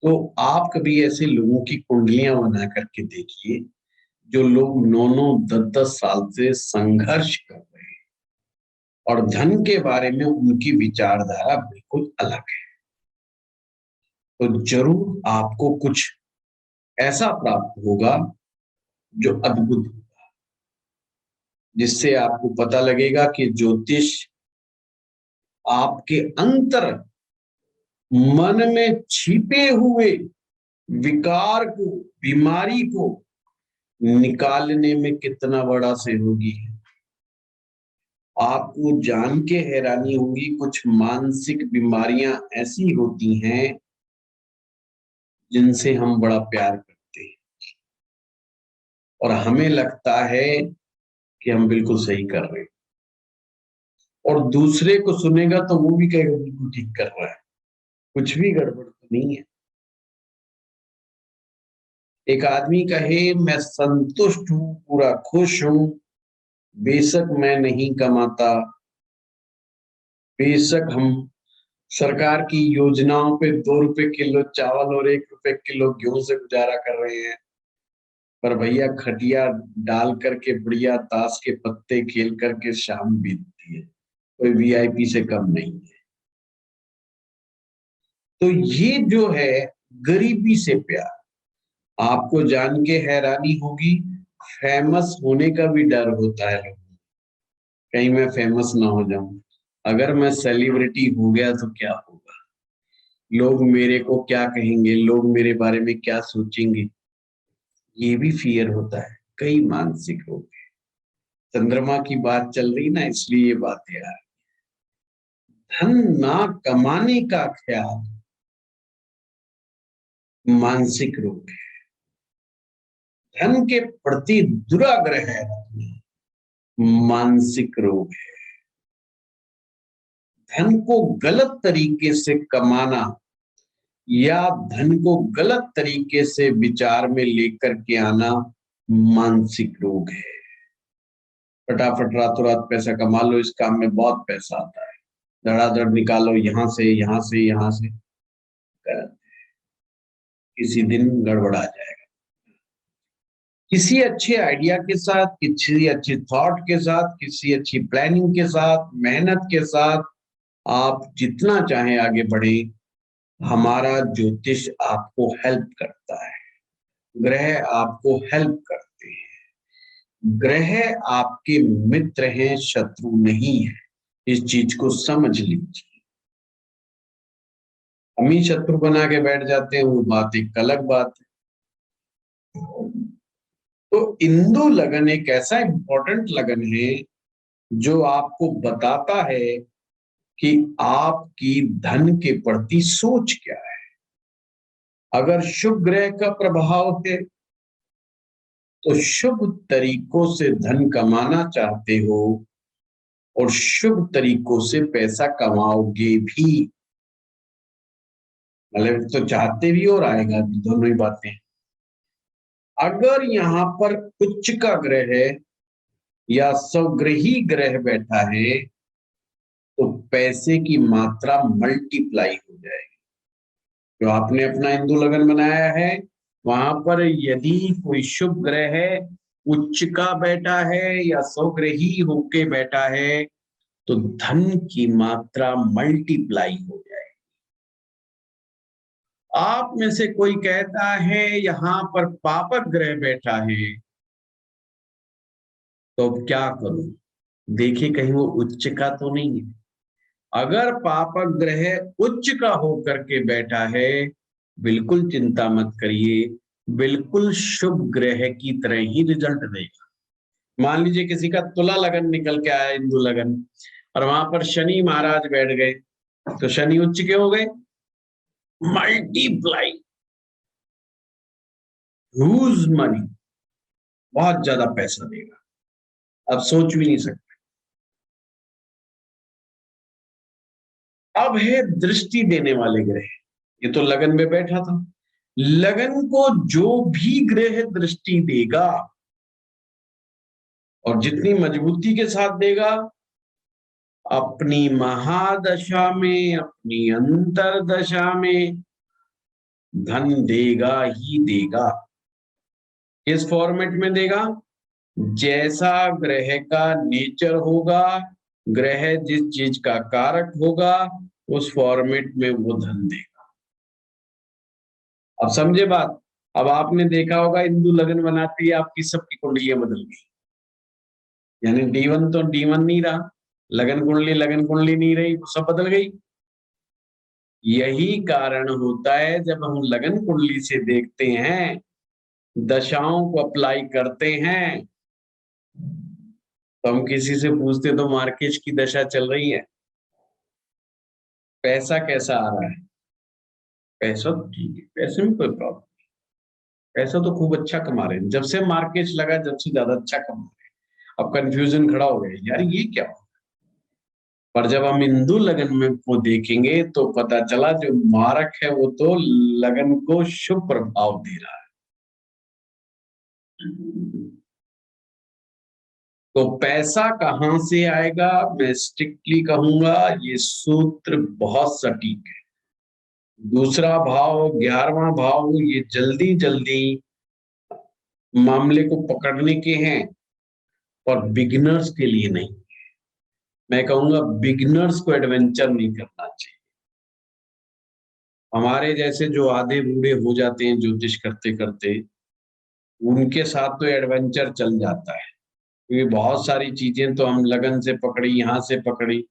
तो आप कभी ऐसे लोगों की कुंडलियां बना करके देखिए, जो लोग 9-9, 10-10 साल से संघर्ष कर रहे हैं और धन के बारे में उनकी विचारधारा बिल्कुल अलग है, तो जरूर आपको कुछ ऐसा प्राप्त होगा जो अद्भुत होगा, जिससे आपको पता लगेगा कि ज्योतिष आपके अंतर मन में छिपे हुए विकार को, बीमारी को निकालने में कितना बड़ा सहयोगी है। आपको जान के हैरानी होगी, कुछ मानसिक बीमारियां ऐसी होती हैं जिनसे हम बड़ा प्यार करते हैं और हमें लगता है कि हम बिल्कुल सही कर रहे हैं, और दूसरे को सुनेगा तो वो भी कहेगा बिल्कुल ठीक कर रहा है, कुछ भी गड़बड़ तो नहीं है। एक आदमी कहे मैं संतुष्ट हूं, पूरा खुश हूं, बेशक मैं नहीं कमाता, बेशक हम सरकार की योजनाओं पे 2 रुपए किलो चावल और 1 रुपए किलो गेहूं से गुजारा कर रहे हैं, पर भैया खटिया डाल करके बढ़िया ताश के पत्ते खेल करके शाम बीतती है, कोई वीआईपी से कम नहीं है। तो ये जो है गरीबी से प्यार। आपको जान के हैरानी होगी, फेमस होने का भी डर होता है लोगों को, कहीं मैं फेमस ना हो जाऊं, अगर मैं सेलिब्रिटी हो गया तो क्या होगा, लोग मेरे को क्या कहेंगे, लोग मेरे बारे में क्या सोचेंगे, ये भी फियर होता है। कई मानसिक रोग है। चंद्रमा की बात चल रही ना, इसलिए ये बातें आ रही। धन ना कमाने का ख्याल मानसिक रोग है। धन के प्रति दुराग्रह रखना मानसिक रोग है। धन को गलत तरीके से कमाना या धन को गलत तरीके से विचार में लेकर के आना मानसिक रोग है। फटाफट रातों रात पैसा कमा लो, इस काम में बहुत पैसा आता है, धड़ाधड़ निकालो, यहां से यहां से यहां से, किसी दिन गड़बड़ा जाएगा। किसी अच्छे आइडिया के साथ, किसी अच्छे थॉट के साथ, किसी अच्छी प्लानिंग के साथ, मेहनत के साथ आप जितना चाहे आगे बढ़े, हमारा ज्योतिष आपको हेल्प करता है, ग्रह आपको हेल्प करते हैं। ग्रह आपके मित्र हैं, शत्रु नहीं है। इस चीज को समझ लीजिए। हम ही शत्रु बना के बैठ जाते हैं, वो बात एक अलग बात है। तो इंदु लगन एक ऐसा इंपॉर्टेंट लगन है जो आपको बताता है कि आपकी धन के प्रति सोच क्या है। अगर शुभ ग्रह का प्रभाव है तो शुभ तरीकों से धन कमाना चाहते हो और शुभ तरीकों से पैसा कमाओगे भी, मतलब तो चाहते भी और आएगा भी, दोनों ही बातें। अगर यहाँ पर उच्च का ग्रह है या स्वग्रही ग्रह बैठा है तो पैसे की मात्रा मल्टीप्लाई हो जाएगी। जो आपने अपना हिंदू लगन बनाया है वहां पर यदि कोई शुभ ग्रह है, उच्च का बैठा है या स्वग्रही होके बैठा है तो धन की मात्रा मल्टीप्लाई हो जाएगी। आप में से कोई कहता है यहाँ पर पापक ग्रह बैठा है, तो अब क्या करूं? देखिए कहीं वो उच्च का तो नहीं है। अगर पापक ग्रह उच्च का होकर के बैठा है, बिल्कुल चिंता मत करिए, बिल्कुल शुभ ग्रह की तरह ही रिजल्ट देगा। मान लीजिए किसी का तुला लगन निकल के आया, हिंदू लगन, और वहां पर शनि महाराज बैठ गए, तो शनि उच्च के हो गए, मल्टीप्लाई, ह्यूज मनी, बहुत ज्यादा पैसा देगा, अब सोच भी नहीं सकते। अब है दृष्टि देने वाले ग्रह। ये तो लगन में बैठा था, लगन को जो भी ग्रह दृष्टि देगा और जितनी मजबूती के साथ देगा, अपनी महादशा में, अपनी अंतरदशा में धन देगा ही देगा। किस फॉर्मेट में देगा? जैसा ग्रह का नेचर होगा, ग्रह जिस चीज का कारक होगा, उस फॉर्मेट में वो धन देगा। अब समझे बात? अब आपने देखा होगा हिंदू लगन बनाती है, आपकी सबकी कुंडलियां बदल गई, यानी D1 तो D1 नहीं रहा, लगन कुंडली नहीं रही, वो सब बदल गई। यही कारण होता है जब हम लगन कुंडली से देखते हैं, दशाओं को अप्लाई करते हैं, तो हम किसी से पूछते तो मार्केट की दशा चल रही है, पैसा कैसा आ रहा है? पैसा तो ठीक है, पैसे में कोई प्रॉब्लम नहीं, पैसा तो खूब अच्छा कमा रहे हैं, जब से मार्केट लगा जब से ज्यादा अच्छा कमा रहे हैं। अब कंफ्यूजन खड़ा हो गया, यार ये क्या हो? पर जब हम हिंदू लगन में को देखेंगे तो पता चला जो मारक है वो तो लगन को शुभ प्रभाव दे रहा है। तो पैसा कहां से आएगा? मैं स्ट्रिक्टली कहूंगा ये सूत्र बहुत सटीक है। दूसरा भाव, 11वां भाव, ये जल्दी जल्दी मामले को पकड़ने के हैं और बिगिनर्स के लिए नहीं। मैं कहूंगा बिगिनर्स को एडवेंचर नहीं करना चाहिए। हमारे जैसे जो आधे बूढ़े हो जाते हैं ज्योतिष करते करते, उनके साथ तो एडवेंचर चल जाता है, क्योंकि बहुत सारी चीजें तो हम लगन से पकड़ी, यहाँ से पकड़ी,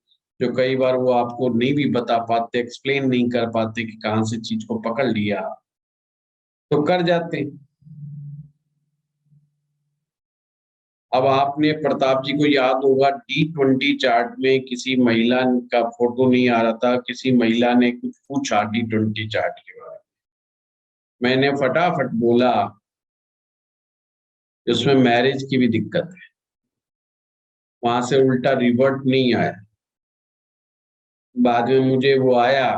जो कई बार वो आपको नहीं भी बता पाते, एक्सप्लेन नहीं कर पाते कि कहाँ से चीज को पकड़ लिया, तो कर जाते हैं। अब आपने प्रताप जी को याद होगा D20 चार्ट में किसी महिला का फोटो नहीं आ रहा था, किसी महिला ने कुछ पूछा D20 चार्ट के बारे में, मैंने फटाफट बोला उसमें मैरिज की भी दिक्कत है। वहां से उल्टा रिवर्ट नहीं आया, बाद में मुझे वो आया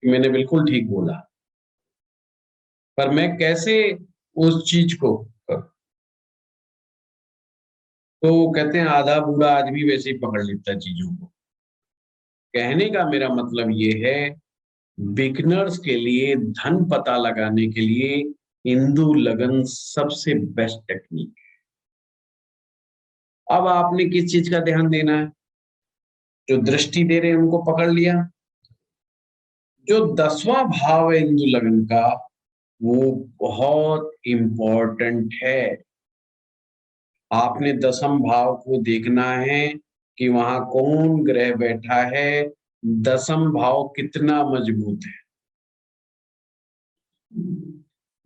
कि मैंने बिल्कुल ठीक बोला, पर मैं कैसे उस चीज को करूं? तो कहते हैं आधा बूढ़ा आदमी वैसे ही पकड़ लेता है चीजों को। कहने का मेरा मतलब ये है, बिगनर्स के लिए धन पता लगाने के लिए हिंदू लगन सबसे बेस्ट टेक्निक है। अब आपने किस चीज का ध्यान देना है? जो दृष्टि दे रहे हैं उनको पकड़ लिया। जो 10वां भाव है हिंदू लगन का, वो बहुत इंपॉर्टेंट है। आपने 10म भाव को देखना है कि वहां कौन ग्रह बैठा है, 10म भाव कितना मजबूत है।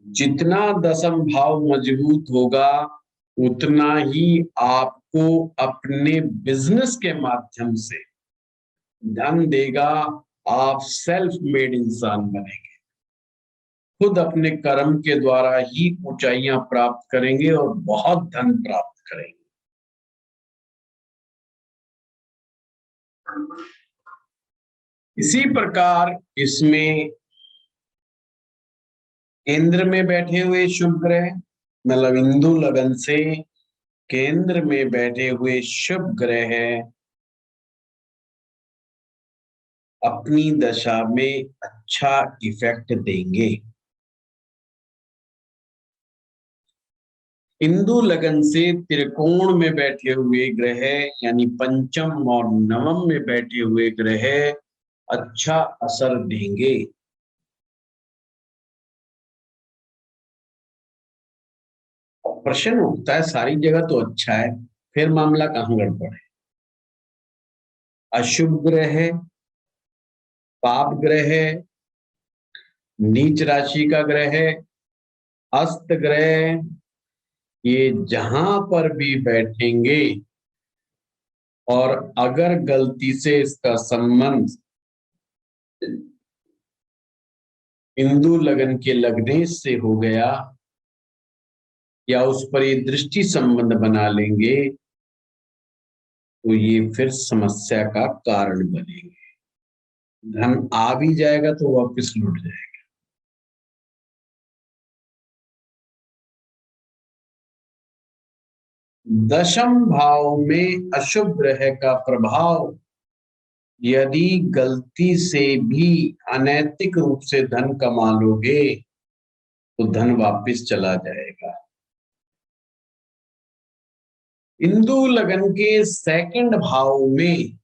जितना 10म भाव मजबूत होगा, उतना ही आपको अपने बिजनेस के माध्यम से धन देगा। आप सेल्फ मेड इंसान बनेंगे, खुद अपने कर्म के द्वारा ही ऊंचाइयां प्राप्त करेंगे और बहुत धन प्राप्त करेंगे। इसी प्रकार इसमें केंद्र में बैठे हुए शुभ ग्रह, मतलब हिंदू लगन से केंद्र में बैठे हुए शुभ ग्रह अपनी दशा में अच्छा इफेक्ट देंगे। हिंदू लगन से त्रिकोण में बैठे हुए ग्रह, यानी पंचम और नवम में बैठे हुए ग्रह अच्छा असर देंगे। प्रश्न उठता है, सारी जगह तो अच्छा है, फिर मामला कहां गड़बड़ है? अशुभ ग्रह, पाप ग्रह, नीच राशि का ग्रह, अस्त ग्रह, ये जहां पर भी बैठेंगे और अगर गलती से इसका संबंध हिंदू लगन के लगने से हो गया या उस पर ये दृष्टि संबंध बना लेंगे, तो ये फिर समस्या का कारण बनेंगे। धन आ भी जाएगा तो वापस लौट जाएगा। दशम भाव में अशुभ ग्रह का प्रभाव यदि गलती से भी अनैतिक रूप से धन कमा लोगे तो धन वापस चला जाएगा। हिंदू लगन के सेकंड भाव में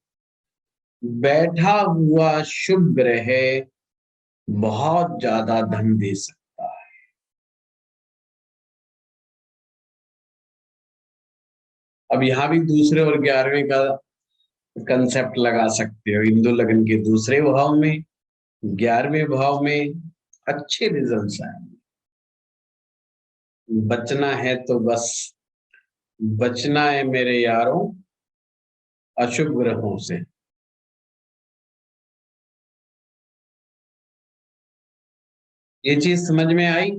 बैठा हुआ शुभ ग्रह बहुत ज्यादा धन दे सकता है। अब यहां भी दूसरे और 11वें का कंसेप्ट लगा सकते हो। हिंदू लगन के दूसरे भाव में, 11वें भाव में अच्छे रिजल्ट्स आएंगे। बचना है तो बस बचना है मेरे यारों अशुभ ग्रहों से। ये चीज समझ में आई?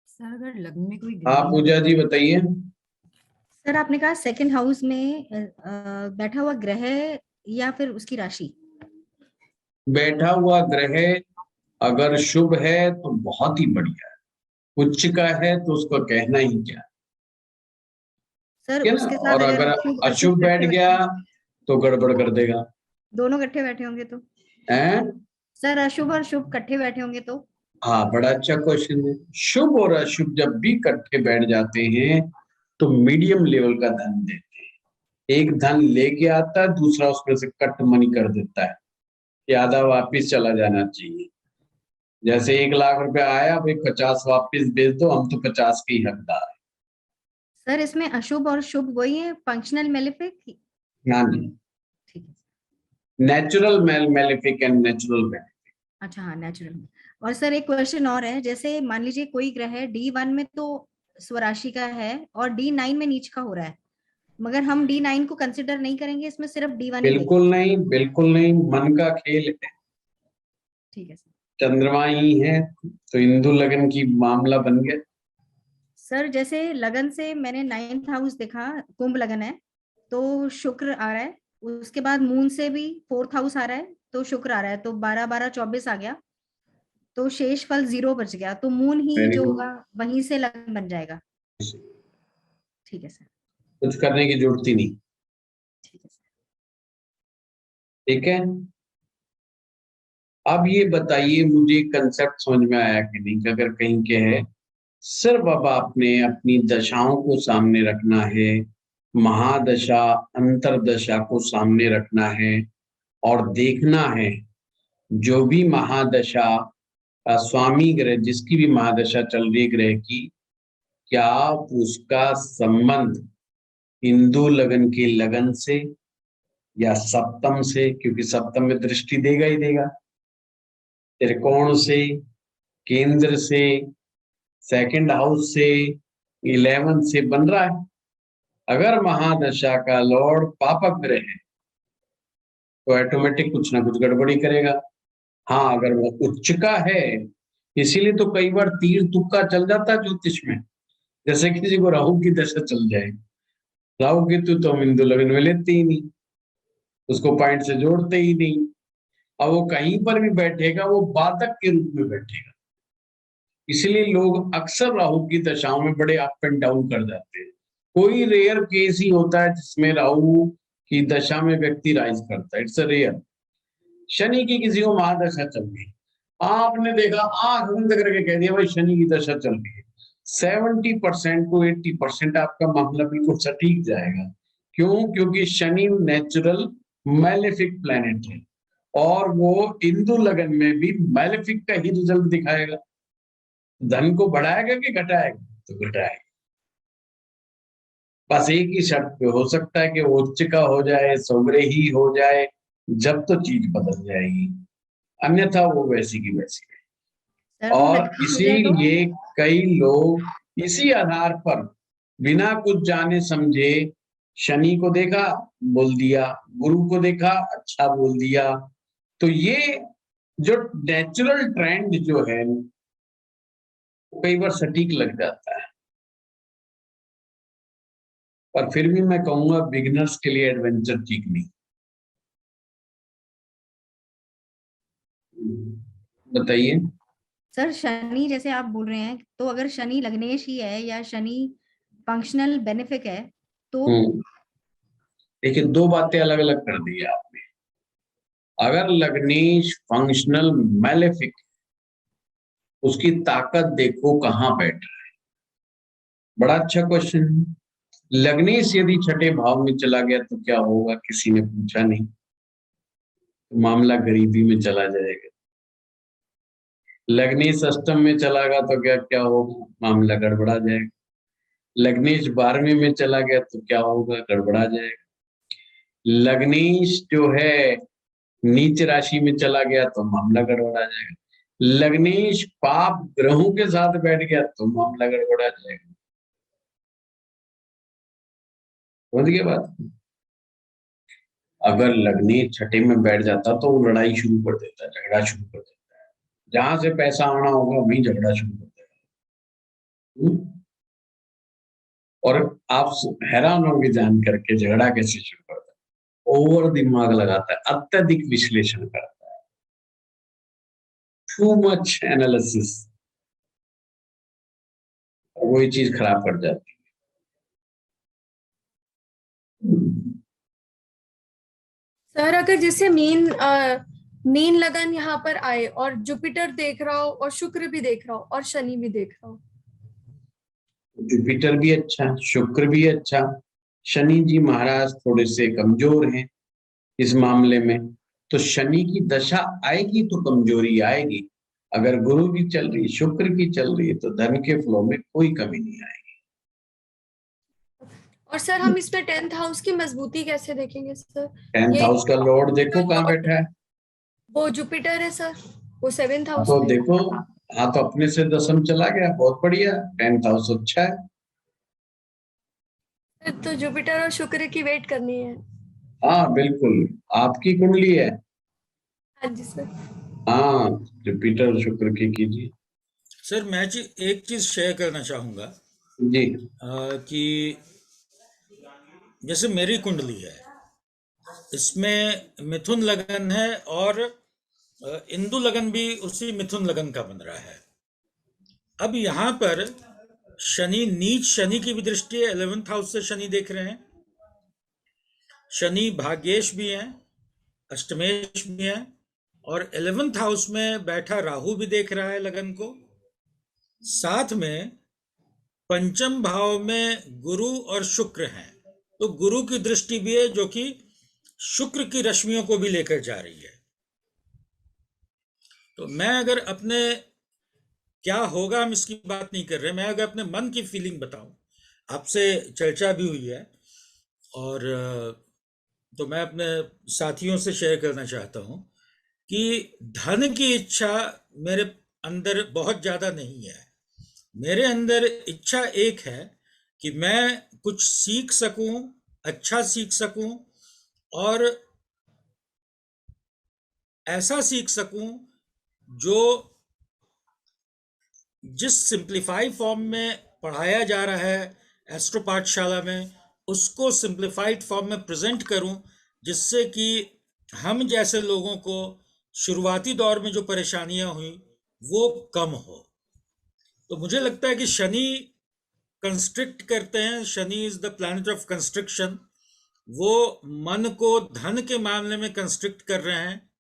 सर अगर लग्न में कोई हाँ ग्रह पूजा जी बताइए। सर आपने कहा सेकंड हाउस में बैठा हुआ ग्रह या फिर उसकी राशि? बैठा हुआ ग्रह अगर शुभ है तो बहुत ही बढ़िया है, उच्च का है तो उसको कहना ही क्या सर है ना। उसके साथ और अगर अगर अशुभ अशुभ अशुभ बैठ इकट्ठे गया बैठे, तो गड़बड़ कर देगा। दोनों इकट्ठे बैठे होंगे तो? हैं? सर अशुभ और शुभ इकट्ठे बैठे होंगे तो? हाँ बड़ा अच्छा क्वेश्चन है। शुभ और अशुभ जब भी इकट्ठे बैठ जाते हैं तो मीडियम लेवल का धन देते हैं। एक धन लेके आता है, दूसरा उसमें से कट मनी कर देता है कि आधा वापिस चला जाना चाहिए। जैसे 1 लाख रुपए आया, भाई 50 वापिस भेज दो, हम तो 50 के ही हकदार है। सर इसमें अशुभ और शुभ वही है, फंक्शनल मेलेफिक? हाँ जी, ठीक है। Natural malefic and natural benefic. अच्छा हाँ नेचुरल। और सर एक क्वेश्चन और है, जैसे मान लीजिए कोई ग्रह D1 में तो स्वराशि का है और D9 में नीच का हो रहा है, मगर हम D9 को कंसिडर नहीं करेंगे, इसमें सिर्फ D1 ही बिल्कुल लेंगे? नहीं, बिल्कुल नहीं, मन का खेल है। ठीक है सर। चंद्रमा ही है तो हिंदू लगन की मामला बन गया। सर जैसे लगन से मैंने 9th हाउस देखा, कुंभ लगन है तो शुक्र आ रहा है, उसके बाद मून से भी 4th हाउस आ रहा है तो शुक्र आ रहा है, तो 12 12 24 आ गया, तो शेष फल 0 बच गया, तो मून ही वेरी जो गुड। होगा वहीं से लगन बन जाएगा। ठीक है सर। कुछ करने की जरूरत ही नहीं। ठीक है सर। ठीक है। अब ये बताइए मुझे कंसेप्ट समझ में आया कि नहीं, कि अगर कहीं के है सिर्फ अब आपने अपनी दशाओं को सामने रखना है, महादशा अंतरदशा को सामने रखना है और देखना है जो भी महादशा स्वामी ग्रह जिसकी भी महादशा चल रही ग्रह की, क्या उसका संबंध हिंदू लगन के लगन से या सप्तम से, क्योंकि सप्तम में दृष्टि देगा ही देगा, त्रिकोण से, केंद्र से, सेकंड हाउस से, 11 से बन रहा है। अगर महादशा का लॉर्ड पापक ग्रह है तो ऑटोमेटिक कुछ ना कुछ गड़बड़ी करेगा। हाँ, अगर वो उच्च का है, इसीलिए तो कई बार तीर तुक्का चल जाता है ज्योतिष में। जैसे किसी को राहु की दशा चल जाए, राहु केतु तो हम हिंदू लगन में लेते ही नहीं, उसको पॉइंट से जोड़ते ही नहीं। अब वो कहीं पर भी बैठेगा वो बाधक के रूप में बैठेगा। इसलिए लोग अक्सर राहु की दशाओं में बड़े अप एंड डाउन कर जाते हैं। कोई रेयर केस ही होता है जिसमें राहु की दशा में व्यक्ति राइज करता है, इट्स अ रेयर। शनि की किसी को महादशा चल रही, आपने देखा आंख बंद करके कह दिया भाई शनि की दशा चल रही है, 70% to 80% आपका मामला बिल्कुल सटीक जाएगा। क्यों? क्योंकि शनि नेचुरल मैलेफिक प्लैनेट है और वो हिंदू लगन में भी मैलेफिक का ही रिजल्ट दिखाएगा। धन को बढ़ाएगा कि घटाएगा? तो घटाएगा। बस एक ही शर्त पे हो सकता है कि वो उच्च का हो जाए, सौग्रही हो जाए, जब तो चीज बदल जाएगी, अन्यथा वो वैसी की वैसी है। सर वो और लग्न हो जाए तो इसीलिए कई लोग इसी आधार पर बिना कुछ जाने समझे शनि को देखा बोल दिया, गुरु को देखा अच्छा बोल दिया। तो ये जो नेचुरल ट्रेंड जो है कई बार सटीक लग जाता है, पर फिर भी मैं कहूंगा बिगिनर्स के लिए एडवेंचर ठीक नहीं। बताइए। सर शनि जैसे आप बोल रहे हैं, तो अगर शनि लग्नेश ही है या शनि फंक्शनल बेनिफिक है तो देखिए, दो बातें अलग अलग कर दी आपने। अगर लग्नेश फंक्शनल मैलेफिक, उसकी ताकत देखो कहाँ बैठ रहा है। बड़ा अच्छा क्वेश्चन है। लग्नेश यदि छठे भाव में चला गया तो क्या होगा, किसी ने पूछा नहीं। तो मामला गरीबी में चला जाएगा। लग्नेश अष्टम में चला गया तो क्या क्या होगा, मामला गड़बड़ा जाएगा। लग्नेश 12वें में चला गया तो क्या होगा, गड़बड़ा जाएगा। लग्नेश जो है नीच राशि में चला गया तो मामला गड़बड़ा जाएगा। लग्नेश पाप ग्रहों के साथ बैठ गया तो मामला गड़बड़ा जाएगा। समझ गए बात? अगर लग्नेश छठे में बैठ जाता तो वो लड़ाई शुरू कर देता है, झगड़ा शुरू कर देता है। जहां से पैसा आना होगा वहीं झगड़ा शुरू कर देगा। और आप हैरान होंगे जान करके झगड़ा कैसे शुरू करता है। ओवर दिमाग लगाता है, अत्यधिक विश्लेषण करता है, टू मच एनालिसिस, वही चीज खराब कर जाती है। सर अगर जैसे मीन लगन यहाँ पर आए और जुपिटर देख रहा हो और शुक्र भी देख रहा हो और शनि भी देख रहा हो, जुपिटर भी अच्छा, शुक्र भी अच्छा, शनि जी महाराज थोड़े से कमजोर हैं इस मामले में। तो शनि की दशा आएगी तो कमजोरी आएगी। अगर गुरु की चल रही, शुक्र की चल रही है तो धन के फ्लो में कोई कमी नहीं आएगी। और सर हम इसमें 10th हाउस की मजबूती कैसे देखेंगे सर? 10th हाउस का लॉर्ड देखो कहाँ बैठा है। वो जुपिटर है सर, वो 7th हाउस तो में। देखो, हाँ तो अपने से दसम चला गया, बहुत बढ़िया। 10th हाउस अच्छा है। तो जुपिटर और शुक्र की वेट करनी है। हाँ बिल्कुल, आपकी कुंडली है। हाँ जी सर। हाँ, जुपिटर शुक्र की कीजिए। सर मैं एक चीज शेयर करना चाहूंगा जी। कि जैसे मेरी कुंडली है, इसमें मिथुन लगन है और इंदु लगन भी उसी मिथुन लगन का बन रहा है। अब यहाँ पर शनि नीच शनि की भी दृष्टि है, 11th हाउस से शनि देख रहे हैं। शनि भाग्येश भी हैं, अष्टमेश भी हैं और 11th हाउस में बैठा राहु भी देख रहा है लगन को, साथ में पंचम भाव में गुरु और शुक्र हैं, तो गुरु की दृष्टि भी है जो कि शुक्र की रश्मियों को भी लेकर जा रही है। तो मैं अगर अपने क्या होगा हम इसकी बात नहीं कर रहे, मैं अगर अपने मन की फीलिंग बताऊं, आपसे चर्चा भी हुई है और तो मैं अपने साथियों से शेयर करना चाहता हूं कि धन की इच्छा मेरे अंदर बहुत ज्यादा नहीं है। मेरे अंदर इच्छा एक है कि मैं कुछ सीख सकूं, अच्छा सीख सकूं और ऐसा सीख सकूं जो जिस सिंप्लीफाई फॉर्म में पढ़ाया जा रहा है एस्ट्रो पाठशाला में, उसको सिंप्लीफाइड फॉर्म में प्रेजेंट करूं, जिससे कि हम जैसे लोगों को शुरुआती दौर में जो परेशानियां हुई वो कम हो। तो मुझे लगता है कि शनि कंस्ट्रिक्ट करते हैं, Shani is the planet of construction, वो मन को धन के मामले में कंस्ट्रिक्ट कर रहे हैं।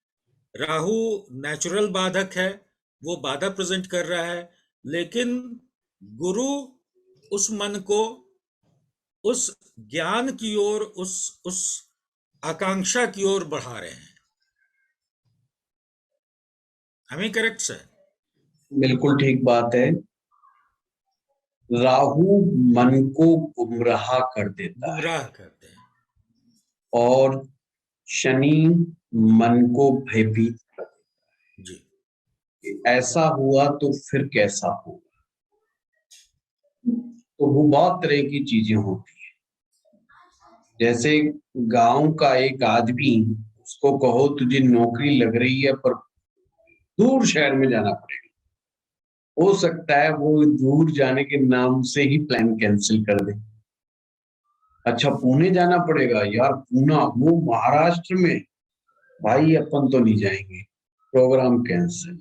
राहु नेचुरल बाधक है, वो बाधा प्रेजेंट कर रहा है, लेकिन गुरु उस मन को उस ज्ञान की ओर, उस आकांक्षा की ओर बढ़ा रहे हैं। हमें करेक्ट सर? बिल्कुल ठीक बात है। राहु मन को गुमराह कर देता है गुमराह करते हैं और शनि मन को भयभीत कर देता जी। है। ऐसा हुआ तो फिर कैसा होगा? तो वो बहुत तरह की चीजें होती है। जैसे गांव का एक आदमी, उसको कहो तुझे नौकरी लग रही है पर दूर शहर में जाना पड़ेगा, हो सकता है वो दूर जाने के नाम से ही प्लान कैंसिल कर दे। अच्छा पुणे जाना पड़ेगा, यार पूना वो महाराष्ट्र में, भाई अपन तो नहीं जाएंगे, प्रोग्राम कैंसिल।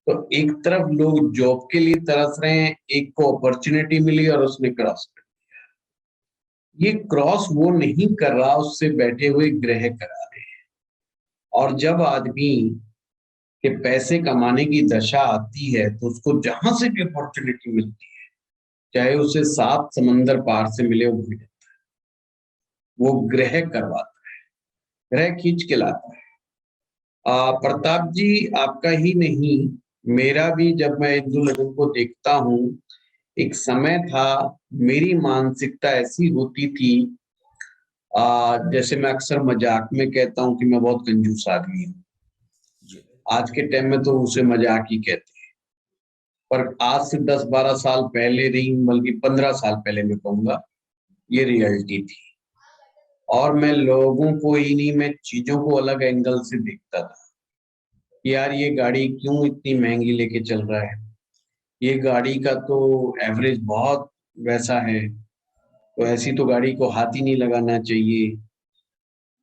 तो एक तरफ लोग जॉब के लिए तरस रहे हैं, एक को अपॉर्चुनिटी मिली और उसने क्रॉस कर दिया। ये क्रॉस वो नहीं कर रहा, उससे बैठे हुए ग्रह करा रहे हैं। और जब आदमी के पैसे कमाने की दशा आती है तो उसको जहां से भी अपॉर्चुनिटी मिलती है, चाहे उसे 7 समंदर पार से मिले, वो मिले, वो ग्रह करवाता है, ग्रह खींच के लाता है। प्रताप जी, आपका ही नहीं मेरा भी, जब मैं हिंदू लोगों को देखता हूँ, एक समय था मेरी मानसिकता ऐसी होती थी, जैसे मैं अक्सर मजाक में कहता हूँ कि मैं बहुत कंजूस आदमी हूँ। आज के टाइम में तो उसे मजाक ही कहते हैं, पर आज से 10-12 साल पहले नहीं, बल्कि 15 साल पहले मैं कहूँगा, ये रियलिटी थी। और मैं लोगों को ही नहीं, मैं चीजों को अलग एंगल से देखता था। यार ये गाड़ी क्यों इतनी महंगी लेके चल रहा है, ये गाड़ी का तो एवरेज बहुत वैसा है, तो ऐसी तो गाड़ी को हाथ ही नहीं लगाना चाहिए।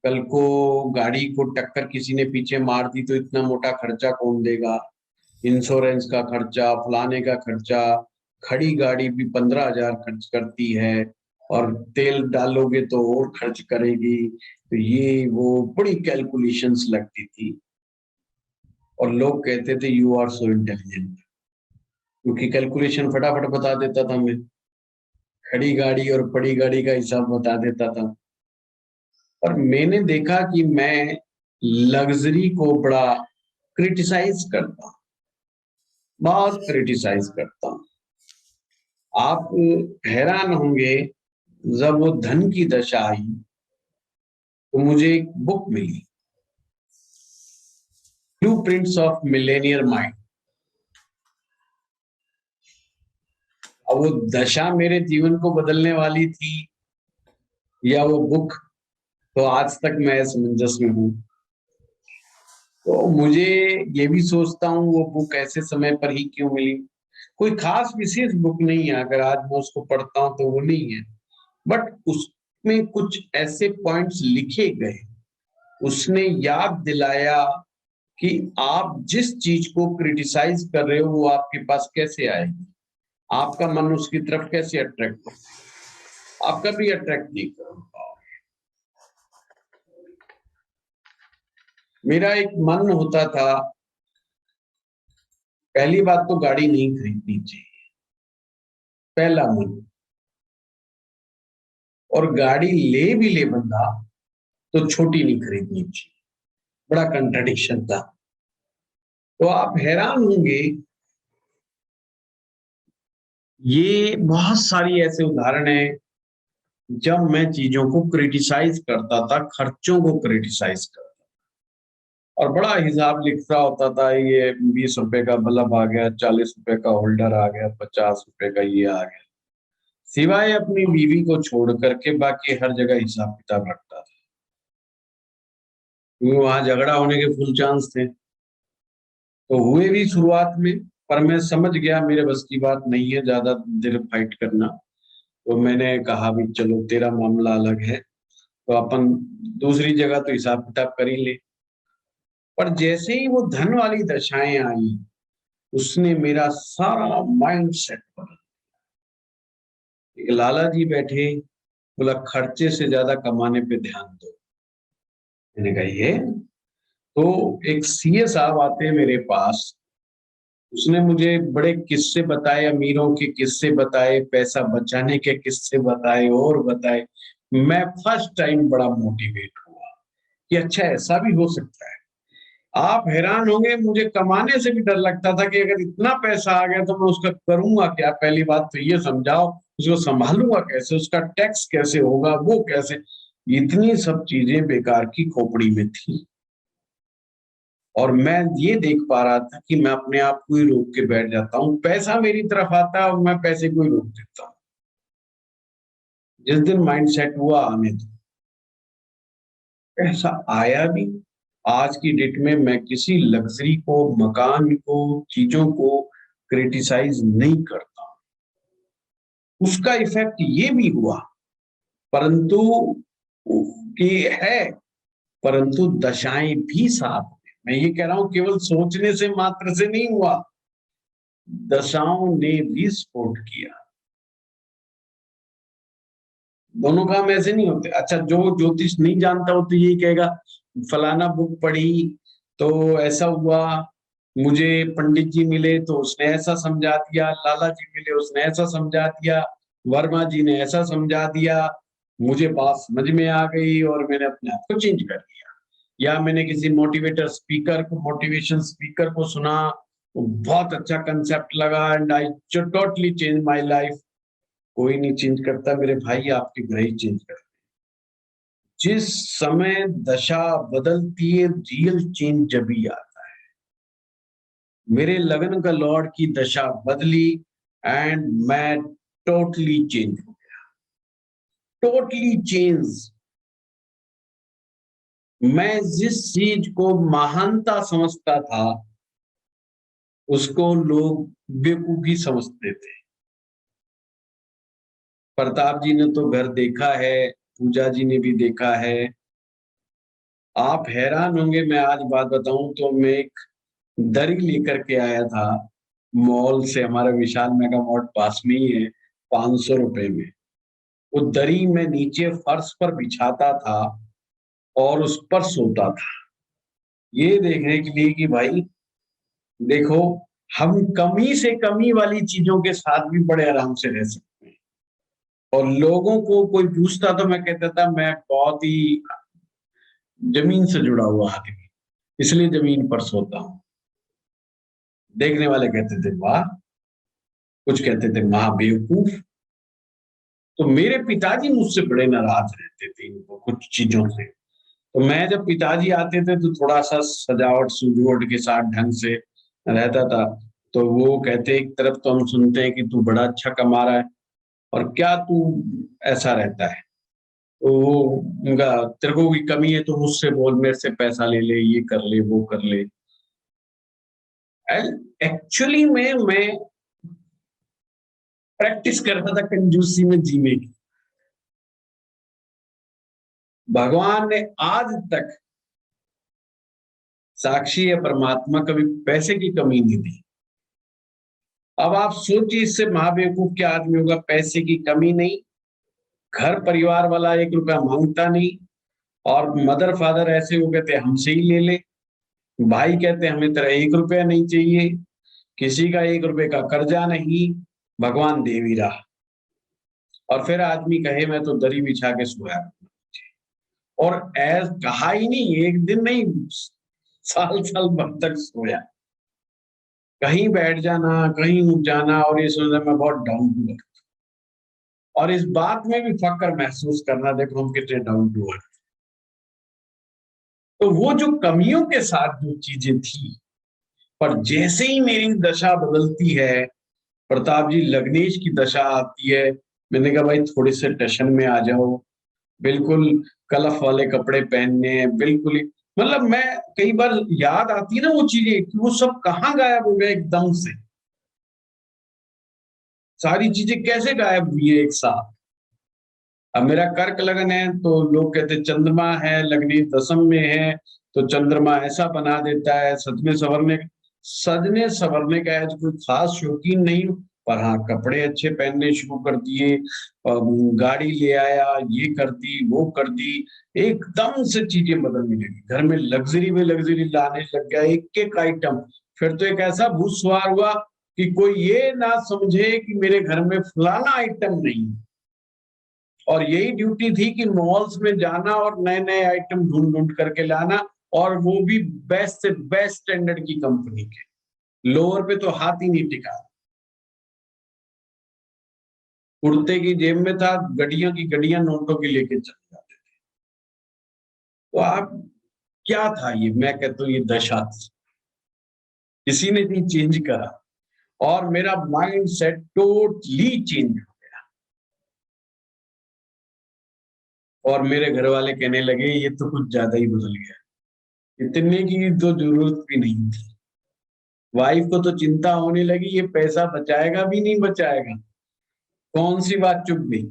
कल को गाड़ी को टक्कर किसी ने पीछे मार दी तो इतना मोटा खर्चा कौन देगा, इंश्योरेंस का खर्चा, फलाने का खर्चा, खड़ी गाड़ी भी 15,000 खर्च करती है और तेल डालोगे तो और खर्च करेगी। तो ये वो बड़ी कैलकुलेशंस लगती थी और लोग कहते थे यू आर सो इंटेलिजेंट, क्योंकि कैलकुलेशन फटाफट बता देता था मैं, खड़ी गाड़ी और पड़ी गाड़ी का हिसाब बता देता था। और मैंने देखा कि मैं लग्जरी को बड़ा क्रिटिसाइज करता हूँ, बहुत क्रिटिसाइज करता हूँ। आप हैरान होंगे, जब वो धन की दशा आई तो मुझे एक बुक मिली, ब्लूप्रिंट्स ऑफ मिलेनियर माइंड। अब वो दशा मेरे जीवन को बदलने वाली थी या वो बुक, तो आज तक मैं असमंजस में हूँ। तो मुझे ये भी सोचता हूँ वो बुक ऐसे समय पर ही क्यों मिली। कोई खास विशेष बुक नहीं है, अगर आज मैं उसको पढ़ता हूँ तो वो नहीं है, बट उसमें कुछ ऐसे पॉइंट्स लिखे गए, उसने याद दिलाया कि आप जिस चीज को क्रिटिसाइज कर रहे हो वो आपके पास कैसे आएगी, आपका मन उसकी तरफ कैसे अट्रैक्ट हो, आप कभी अट्रैक्ट नहीं कर पाओगे। मेरा एक मन होता था, पहली बात तो गाड़ी नहीं खरीदनी चाहिए, पहला मन। और गाड़ी ले भी ले बंदा तो छोटी नहीं खरीदनी चाहिए, बड़ा कंट्रडिक्शन था। तो आप हैरान होंगे, ये बहुत सारी ऐसे उदाहरण हैं जब मैं चीजों को क्रिटिसाइज करता था, खर्चों को क्रिटिसाइज करता था, और बड़ा हिसाब लिख रहा होता था, ये 20 रुपए का बल्ब आ गया, 40 रुपए का होल्डर आ गया, 50 रुपए का ये आ गया। सिवाय अपनी बीवी को छोड़ करके बाकी हर जगह हिसाब किताब रखता था, क्योंकि वहां झगड़ा होने के फुल चांस थे। तो हुए भी शुरुआत में, पर मैं समझ गया मेरे बस की बात नहीं है ज्यादा देर फाइट करना। तो मैंने कहा भी चलो तेरा मामला अलग है, तो अपन दूसरी जगह तो हिसाब किताब कर ही ले। पर जैसे ही वो धन वाली दशाएं आई, उसने मेरा सारा माइंड सेट बदल। एक लाला जी बैठे, बोला खर्चे से ज्यादा कमाने पे ध्यान दो। मैंने कहा ये, तो एक सीए साहब आते हैं मेरे पास, उसने मुझे बड़े किस्से बताए, अमीरों के किस्से बताए, पैसा बचाने के किस्से बताए और बताए। मैं फर्स्ट टाइम बड़ा मोटिवेट हुआ कि अच्छा ऐसा भी हो सकता है। आप हैरान होंगे, मुझे कमाने से भी डर लगता था कि अगर इतना पैसा आ गया तो मैं उसका करूंगा क्या। पहली बात तो ये समझाओ, उसको संभालूंगा कैसे, उसका टैक्स कैसे होगा, वो कैसे। इतनी सब चीजें बेकार की खोपड़ी में थी, और मैं ये देख पा रहा था कि मैं अपने आप को ही रोक के बैठ जाता हूँ। पैसा मेरी तरफ आता है और मैं पैसे को ही रोक देता हूँ। जिस दिन माइंड सेट हुआ, आने दो। पैसा आया भी। आज की डेट में मैं किसी लग्जरी को, मकान को, चीजों को क्रिटिसाइज नहीं करता हूं। उसका इफेक्ट ये भी हुआ, परंतु कि है, परंतु दशाएं भी साथ में। मैं ये कह रहा हूं केवल सोचने से मात्र से नहीं हुआ, दशाओं ने भी सपोर्ट किया। दोनों काम ऐसे नहीं होते। अच्छा, जो ज्योतिष नहीं जानता हो तो यही कहेगा फलाना बुक पढ़ी तो ऐसा हुआ, मुझे पंडित जी मिले तो उसने ऐसा समझा दिया, लाला जी मिले उसने ऐसा समझा दिया, वर्मा जी ने ऐसा समझा दिया, मुझे बात समझ में आ गई और मैंने अपने आप को चेंज कर दिया। या मैंने किसी मोटिवेटर स्पीकर को, मोटिवेशन स्पीकर को सुना, बहुत अच्छा कंसेप्ट लगा and I totally change my life. कोई नहीं चेंज करता मेरे भाई, आपके ग्रह ही चेंज करते। जिस समय दशा बदलती है, रियल चेंज जब ही आता है। मेरे लगन का लॉर्ड की दशा बदली एंड मैं टोटली चेंज हो गया, टोटली चेंज। मैं जिस चीज को महानता समझता था, उसको लोग बेवकूफी समझते थे। प्रताप जी ने तो घर देखा है, पूजा जी ने भी देखा है। आप हैरान होंगे, मैं आज बात बताऊं तो मैं एक दरी लेकर के आया था मॉल से, हमारा विशाल मेगा मार्ट पास में ही है, 500 रुपए में। वो दरी में नीचे फर्श पर बिछाता था और उस पर सोता था, ये देखने के लिए कि भाई देखो, हम कमी से कमी वाली चीजों के साथ भी बड़े आराम से रह सकते हैं। और लोगों को कोई पूछता तो मैं कहता था मैं बहुत ही जमीन से जुड़ा हुआ आदमी, इसलिए जमीन पर सोता हूं। देखने वाले कहते थे वाह, कुछ कहते थे महाबेवकूफ। तो मेरे पिताजी मुझसे बड़े नाराज रहते थे इनको कुछ चीजों से। तो मैं जब पिताजी आते थे तो थोड़ा सा सजावट सुजवट के साथ ढंग से रहता था, तो वो कहते एक तरफ तो हम सुनते हैं कि तू बड़ा अच्छा कमा रहा है और क्या तू ऐसा रहता है, तो वो उनका तेरे को कोई कमी है तो मुझसे बोल, मेरे से पैसा ले ले, ये कर ले, वो कर ले। एक्चुअली में मैं प्रैक्टिस कर रहा था कंजूसी में जीने की। भगवान ने आज तक, साक्षी है परमात्मा, कभी पैसे की कमी नहीं दी। अब आप सोचिए, इससे महाबेवकूफ क्या आदमी होगा। पैसे की कमी नहीं, घर परिवार वाला 1 रुपया मांगता नहीं, और मदर फादर ऐसे हो गए थे हमसे ही ले ले, भाई कहते हमें तेरा 1 रुपया नहीं चाहिए, किसी का 1 रुपए का कर्जा नहीं, भगवान दे भी रहा। और फिर आदमी कहे मैं तो दरी बिछा के सोया, और ऐस कहा ही नहीं, एक दिन नहीं, साल साल भर तक सोया, कहीं बैठ जाना, कहीं उठ जाना, और ये सोचना मैं बहुत डाउन टू अर्थ, और इस बात में भी फक्र महसूस करना, देखो हम कितने डाउन टू अर्थ। तो वो जो कमियों के साथ जो चीजें थी, पर जैसे ही मेरी दशा बदलती है, प्रताप जी लग्नेश की दशा आती है, मैंने कहा भाई थोड़े से टशन में आ जाओ, बिल्कुल कलफ वाले कपड़े पहनने हैं, बिल्कुल ही, मतलब मैं कई बार याद आती है ना वो चीजें कि वो सब कहाँ गायब हो गए एकदम से, सारी चीजें कैसे गायब हुई है एक साथ। अब मेरा कर्क लगन है तो लोग कहते चंद्रमा है, लग्नी दशम में है तो चंद्रमा ऐसा बना देता है, सजने संवरने का आज कोई खास शौकीन नहीं, पर हाँ कपड़े अच्छे पहनने शुरू कर दिए, गाड़ी ले आया, ये कर दी वो कर दी, एकदम से चीजें बदलने लगी, घर में लग्जरी लाने लग गया, एक एक आइटम। फिर तो एक ऐसा भूसवार हुआ कि कोई ये ना समझे कि मेरे घर में फलाना आइटम नहीं, और यही ड्यूटी थी कि मॉल्स में जाना और नए नए आइटम ढूंढ ढूंढ करके लाना, और वो भी बेस्ट से बेस्ट स्टैंडर्ड की कंपनी के, लोअर पे तो हाथ ही नहीं टिका। कुर्ते की जेब में था, गड्डियों की गड्डियां नोटों की लेके चले जाते थे। तो आप क्या था ये, मैं कहता हूँ ये दशा थी, किसी ने नहीं चेंज करा, और मेरा माइंड सेट टोटली चेंज हो गया। और मेरे घर वाले कहने लगे ये तो कुछ ज्यादा ही बदल गया, इतने की तो जरूरत भी नहीं थी। वाइफ को तो चिंता होने लगी ये पैसा बचाएगा भी नहीं बचाएगा, कौन सी बात चुप गई,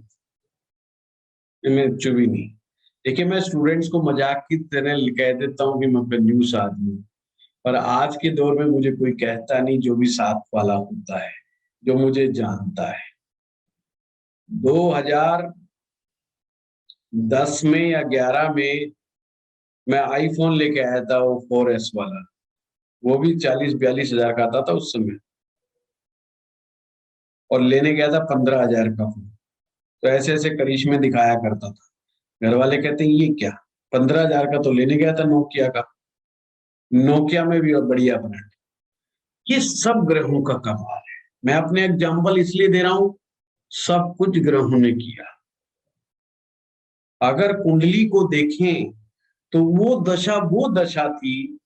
मैं चुप ही नहीं। देखिए मैं स्टूडेंट्स को मजाक की तरह कह देता हूँ कि मैं कंजूस आदमी हूँ, पर आज के दौर में मुझे कोई कहता नहीं, जो भी साथ वाला होता है, जो मुझे जानता है। 2010 में या 11 में मैं आईफोन लेके आया था, वो 4S वाला, वो भी 40-42 हजार का आता था उस समय, और लेने गया था 15 हजार का फोन। तो ऐसे ऐसे करिश्मे दिखाया करता था, घर वाले कहते हैं ये क्या, 15 हजार का तो लेने गया था नोकिया का, नोकिया में भी बढ़िया ब्रांड। ये सब ग्रहों का कमाल है, मैं अपने एग्जाम्पल इसलिए दे रहा हूं, सब कुछ ग्रहों ने किया। अगर कुंडली को देखें तो वो दशा थी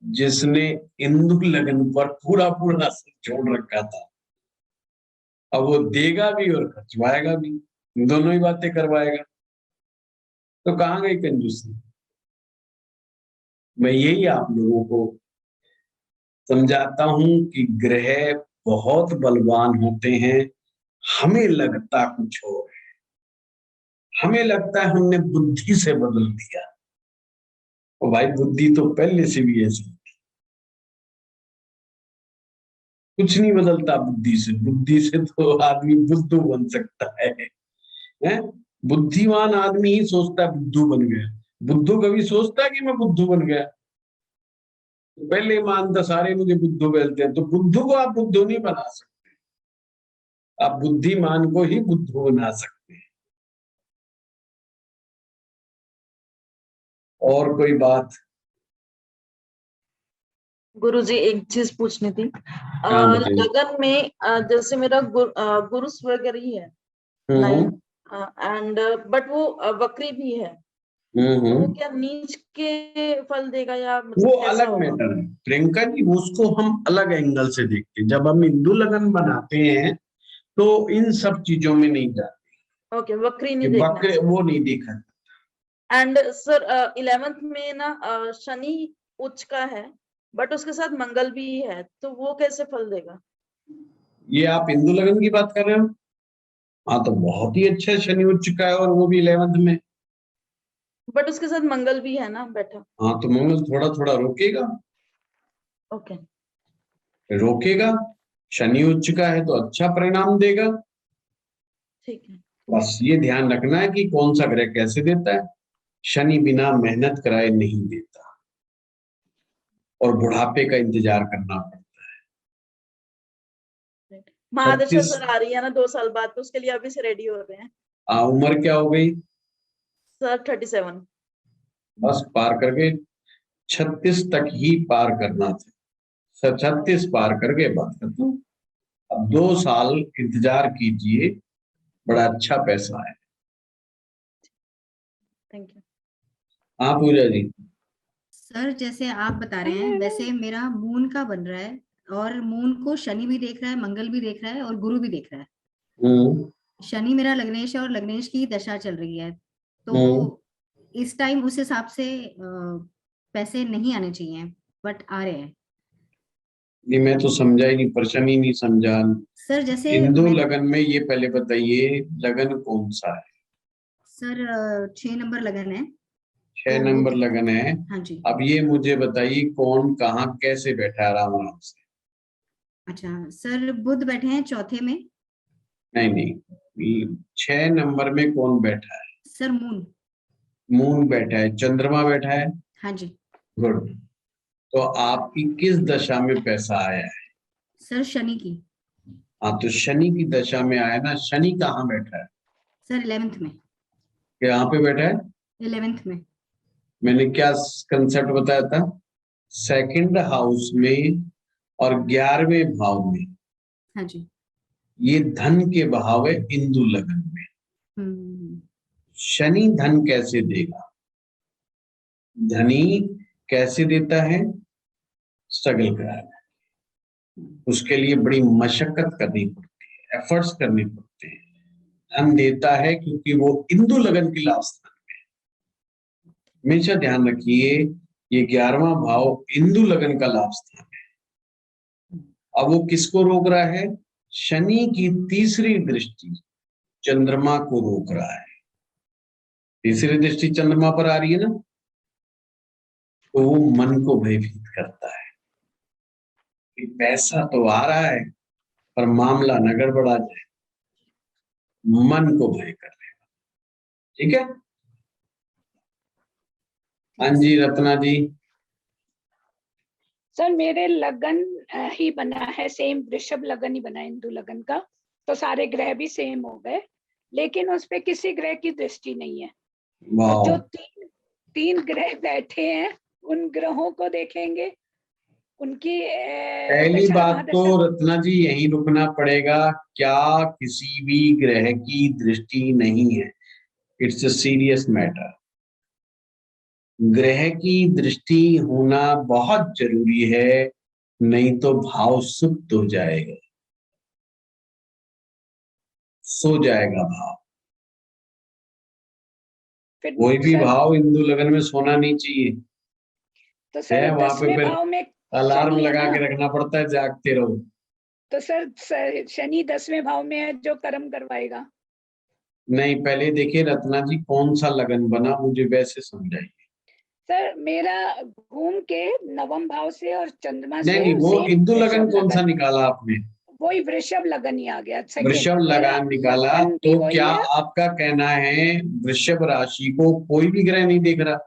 जिसने इंदु लगन पर पूरा पूरा असर छोड़ रखा था। अब वो देगा भी और खर्चवाएगा भी, दोनों ही बातें करवाएगा, तो कहाँ गई कंजूसी। मैं यही आप लोगों को समझाता हूं कि ग्रह बहुत बलवान होते हैं, हमें लगता कुछ और है, हमें लगता है हमने बुद्धि से बदल दिया, और भाई बुद्धि तो पहले से भी ऐसी, कुछ नहीं बदलता बुद्धि से तो आदमी बुद्धू बन सकता है? बुद्धिमान आदमी ही सोचता है बुद्धू बन गया, बुद्धू कभी सोचता है कि मैं बुद्धू बन गया? तो पहले मानता सारे मुझे बुद्धू बोलते हैं, तो बुद्धू को आप बुद्धू नहीं बना सकते, आप बुद्धिमान को ही बुद्धू बना सकते हैं। और कोई बात? गुरुजी एक चीज पूछनी थी, हाँ बताइए। लगन में जैसे मेरा गुरु वगैरह ही है हम्म एंड बट वो वक्री भी है, तो वो क्या नीच के फल देगा या वो मतलब कैसा अलग होगा? मैटर है प्रियंका जी, उसको हम अलग एंगल से देखते हैं। जब हम हिंदू लगन बनाते हैं तो इन सब चीजों में नहीं जाते, ओके, वक्री नहीं कि देखना वक्र वो नहीं देखा। एंड सर 11th में ना शनि उच्च का है बट उसके साथ मंगल भी है, तो वो कैसे फल देगा? ये आप हिंदू लगन की बात कर रहे हो? हाँ तो बहुत ही अच्छा शनि उच्च का है, और वो भी 11th में। बट उसके साथ मंगल भी है ना बैठा। हाँ तो मंगल थोड़ा थोड़ा रोकेगा, ओके रोकेगा। शनि उच्च का है तो अच्छा परिणाम देगा। ठीक है। बस ये ध्यान रखना है कि कौन सा ग्रह कैसे देता है। शनि बिना मेहनत कराए नहीं देता, और बुढ़ापे का इंतजार करना पड़ता है। महादशा 36 सर आ रही है ना 2 साल बाद, तो उसके लिए अभी से रेडी हो रहे हैं उम्र क्या हो गई? सर। 37। बस पार करके 36 तक ही पार करना था। 36 पार करके बात करता हूँ। अब 2 साल इंतजार कीजिए, बड़ा अच्छा पैसा है। Thank you. हाँ पूजा जी। सर जैसे आप बता रहे हैं वैसे मेरा मून का बन रहा है, और मून को शनि भी देख रहा है, मंगल भी देख रहा है और गुरु भी देख रहा है। शनि मेरा लग्नेश है और लग्नेश की दशा चल रही है, तो इस टाइम उस हिसाब से पैसे नहीं आने चाहिए, बट आ रहे हैं। नहीं, मैं तो समझा ही नहीं, प्रश्न ही नहीं समझा। सर जैसे हिंदू मैंने लगन में ये पहले बताइए, लगन कौन सा है? सर 6 नंबर लगन है। 6 नंबर लगन है। हाँ जी। अब ये मुझे बताइए कौन कहाँ कैसे बैठा है आराम आराम से? अच्छा सर, बुध बैठे हैं चौथे में। नहीं नहीं, 6 नंबर में कौन बैठा है? Sir moon. मून बैठा है, चंद्रमा बैठा है। हाँ जी। गुड। तो आपकी किस दशा में पैसा आया है? सर शनि की। हाँ, तो शनि की दशा में आया ना। शनि कहाँ बैठा है? सर 11th में। यहाँ पे बैठा है। 11th में। मैंने क्या कंसेप्ट बताया था? सेकंड हाउस में और 11वें भाव में। हाँ जी। ये धन के भाव है हिंदू लगन में। हम्म। शनि धन कैसे देगा? धनी कैसे देता है? स्ट्रगल कराना, उसके लिए बड़ी मशक्कत करनी पड़ती है, एफर्ट्स करने पड़ते हैं। धन देता है क्योंकि वो हिंदू लगन की लाभ स्थान में है। हमेशा ध्यान रखिए, ये 11वां भाव हिंदू लगन का लाभ स्थान है। अब वो किसको रोक रहा है? शनि की तीसरी दृष्टि चंद्रमा को रोक रहा है। तीसरी दृष्टि चंद्रमा पर आ रही है ना, तो वो मन को भयभीत करता है कि पैसा तो आ रहा है पर मामला न गड़बड़ा जाए। मन को भय कर लेगा। ठीक है। हाँ जी रत्ना जी। सर मेरे लगन ही बना है, सेम वृषभ लगन ही बना है हिंदू लगन का, तो सारे ग्रह भी सेम हो गए, लेकिन उस पे किसी ग्रह की दृष्टि नहीं है। और जो वाह, तीन ग्रह बैठे हैं उन ग्रहों को देखेंगे, उनकी पहली दशा बात तो महादशा। रत्ना जी यहीं रुकना पड़ेगा। क्या किसी भी ग्रह की दृष्टि नहीं है? It's a serious matter. ग्रह की दृष्टि होना बहुत जरूरी है, नहीं तो भाव सुप्त हो जाएगा, सो जाएगा भाव। फिर कोई भी सर, भाव हिंदू लगन में सोना नहीं चाहिए तो सर है। वहां पे 10वें फिर भाव में अलार्म शनि है लगा ना, के रखना पड़ता है, जागते रहो। तो सर शनि 10वें भाव में है जो कर्म करवाएगा। नहीं, पहले देखिए रत्ना जी कौन सा लगन बना, मुझे वैसे समझाइए। सर मेरा घूम के नवम भाव से और चंद्रमा नहीं से नहीं, वो सेम हिंदू लगन वृषभ कौन सा लगन, निकाला आपने? वही वृषभ लगन ही आ गया सेकेंड। वृषभ मेरा लगान निकाला, लगन भी तो वही क्या है। आपका कहना है वृषभ राशि को कोई भी ग्रह नहीं देख रहा?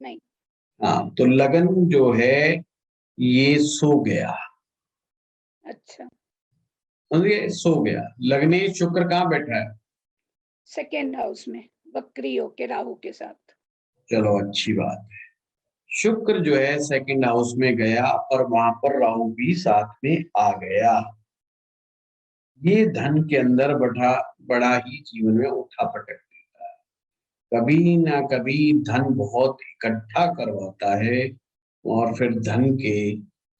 नहीं। हाँ, तो लगन जो है ये सो गया। अच्छा। समझिए, सो गया। लग्नेश शुक्र कहाँ बैठा है? सेकेंड हाउस में वक्री होके राहु के साथ। चलो अच्छी बात है। शुक्र जो है सेकंड हाउस में गया और वहां पर राहु भी साथ में आ गया। ये धन के अंदर बड़ा ही जीवन में उठा पटक देता है। कभी ना कभी धन बहुत इकट्ठा करवाता है और फिर धन के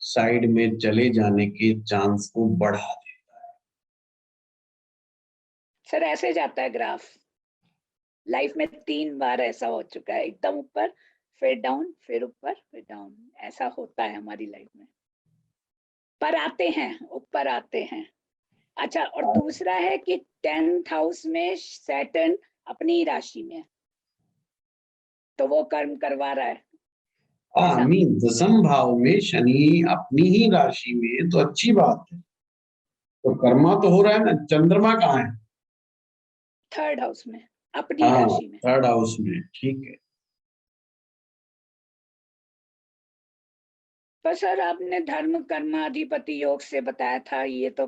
साइड में चले जाने के चांस को बढ़ा देता है। सर ऐसे जाता है ग्राफ, लाइफ में 3 बार ऐसा हो चुका है, एकदम ऊपर फिर डाउन फिर ऊपर फिर डाउन, ऐसा होता है हमारी लाइफ में, पर आते हैं ऊपर आते हैं। अच्छा, और दूसरा है कि 10th हाउस में सैटर्न अपनी ही राशि में है, तो वो कर्म करवा रहा है ऐसा। मीन 10वें भाव में शनि अपनी ही राशि में है, तो अच्छी बात है। तो कर्मा तो हो रहा है ना। चंद्रमा कहाँ है? 3rd हाउस में अपनी हाँ, राशि में। 3rd हाउस में। ठीक है। पर सर आपने धर्म कर्माधिपति योग से बताया था, ये तो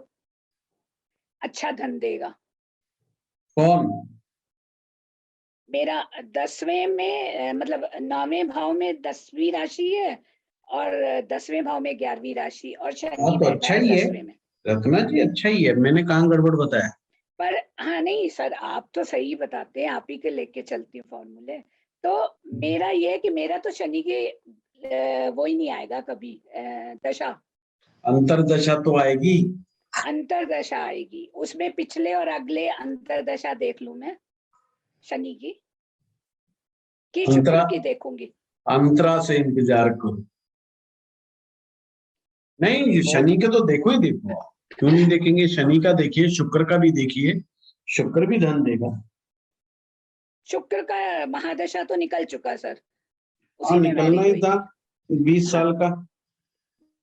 अच्छा धन देगा। कौन? मेरा 10वें में मतलब 9वें भाव में 10वीं राशि है और 10वें भाव में 11वीं राशि, और शनि हाँ तो बैठा अच्छा है ही है 10वें में। रत्ना जी, अच्छा ही है, मैंने कहाँ गड़बड़ बताया? पर हाँ नहीं सर, आप तो सही बताते हैं, आप ही के लेके चलती हूँ फॉर्मूले। तो मेरा ये है कि मेरा तो शनि के वो ही नहीं आएगा कभी दशा, अंतरदशा तो आएगी। अंतरदशा आएगी, उसमें पिछले और अगले अंतरदशा देख लूं मैं शनि की, कि शुक्र की देखूंगी। अंतरा से इंतजार करो। नहीं, शनि के तो देखो ही देखो आप, क्यों नहीं देखेंगे? शनि का देखिए, शुक्र का भी देखिए, शुक्र भी धन देगा। शुक्र का महादशा तो निकल चुका सर, हाँ, उसी में निकलना मैरिज ही हुई था, थी। 20 साल का।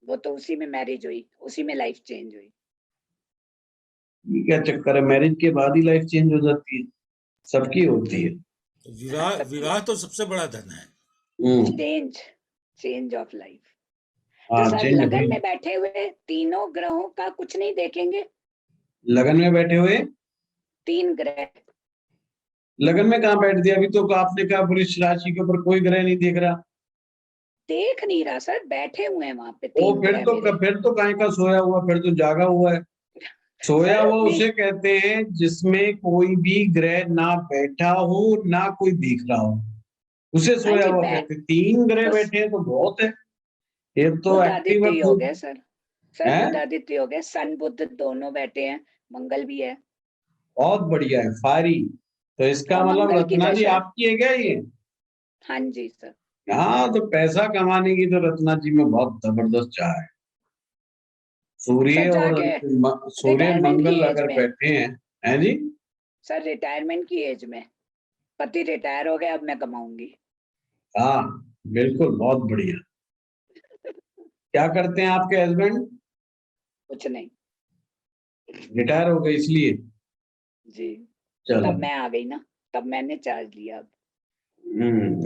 वो तो उसी में मैरिज हुई, उसी में लाइफ चेंज हुई। ये क्या चक्कर है, मैरिज के बाद ही लाइफ चेंज हो जाती है? सबकी होती है। विवाह विवाह तो सबसे बड़ा धन है। Change, change of life. तो हाँ, सर चेंज लगन हुई। में बैठे हुए तीनों ग्रहों का कुछ नहीं देखेंगे? लगन में बैठे हुए 3 ग्रह लगन में कहाँ बैठ दिया? अभी तो आपने कहा वृष राशि के ऊपर कोई ग्रह नहीं देख रहा। देख नहीं रहा सर, बैठे हुए हैं वहां पे ओ 3 ग्रह मेरे। फिर तो काहे का सोया हुआ, फिर तो जागा हुआ है। सोया सर हुआ नहीं, उसे कहते हैं जिसमें कोई भी ग्रह ना बैठा हो ना कोई दिख रहा हो, उसे हाँ सोया जी, हुआ कहते हैं। 3 ग्रह तो बैठे हैं तो बहुत है, ये तो बुध एक्टिव आदित्य है योग खूब। है सर। सर है, बुध आदित्य योग है, सन बुध दोनों बैठे हैं, मंगल भी है। बहुत बढ़िया है, फायरी। तो इसका और मतलब मंगल की रत्ना जी दशा, आपकी है क्या ये? हाँ जी सर। हाँ, तो पैसा कमाने की तो रत्ना जी में बहुत जबरदस्त चाह है। सर सूर्य और जाके सूर्य रिटायरमेंट की मंगल एज अगर में, बैठे हैं जी। सर रिटायरमेंट की एज में पति रिटायर हो गया, अब मैं कमाऊंगी। हाँ, बिल्कुल, बहुत बढ़िया। क्या करते हैं आपके हस्बैंड? कुछ नहीं रिटायर हो गए इसलिए? जी, चलो। तब मैं आ गई ना, तब मैंने चार्ज लिया। अब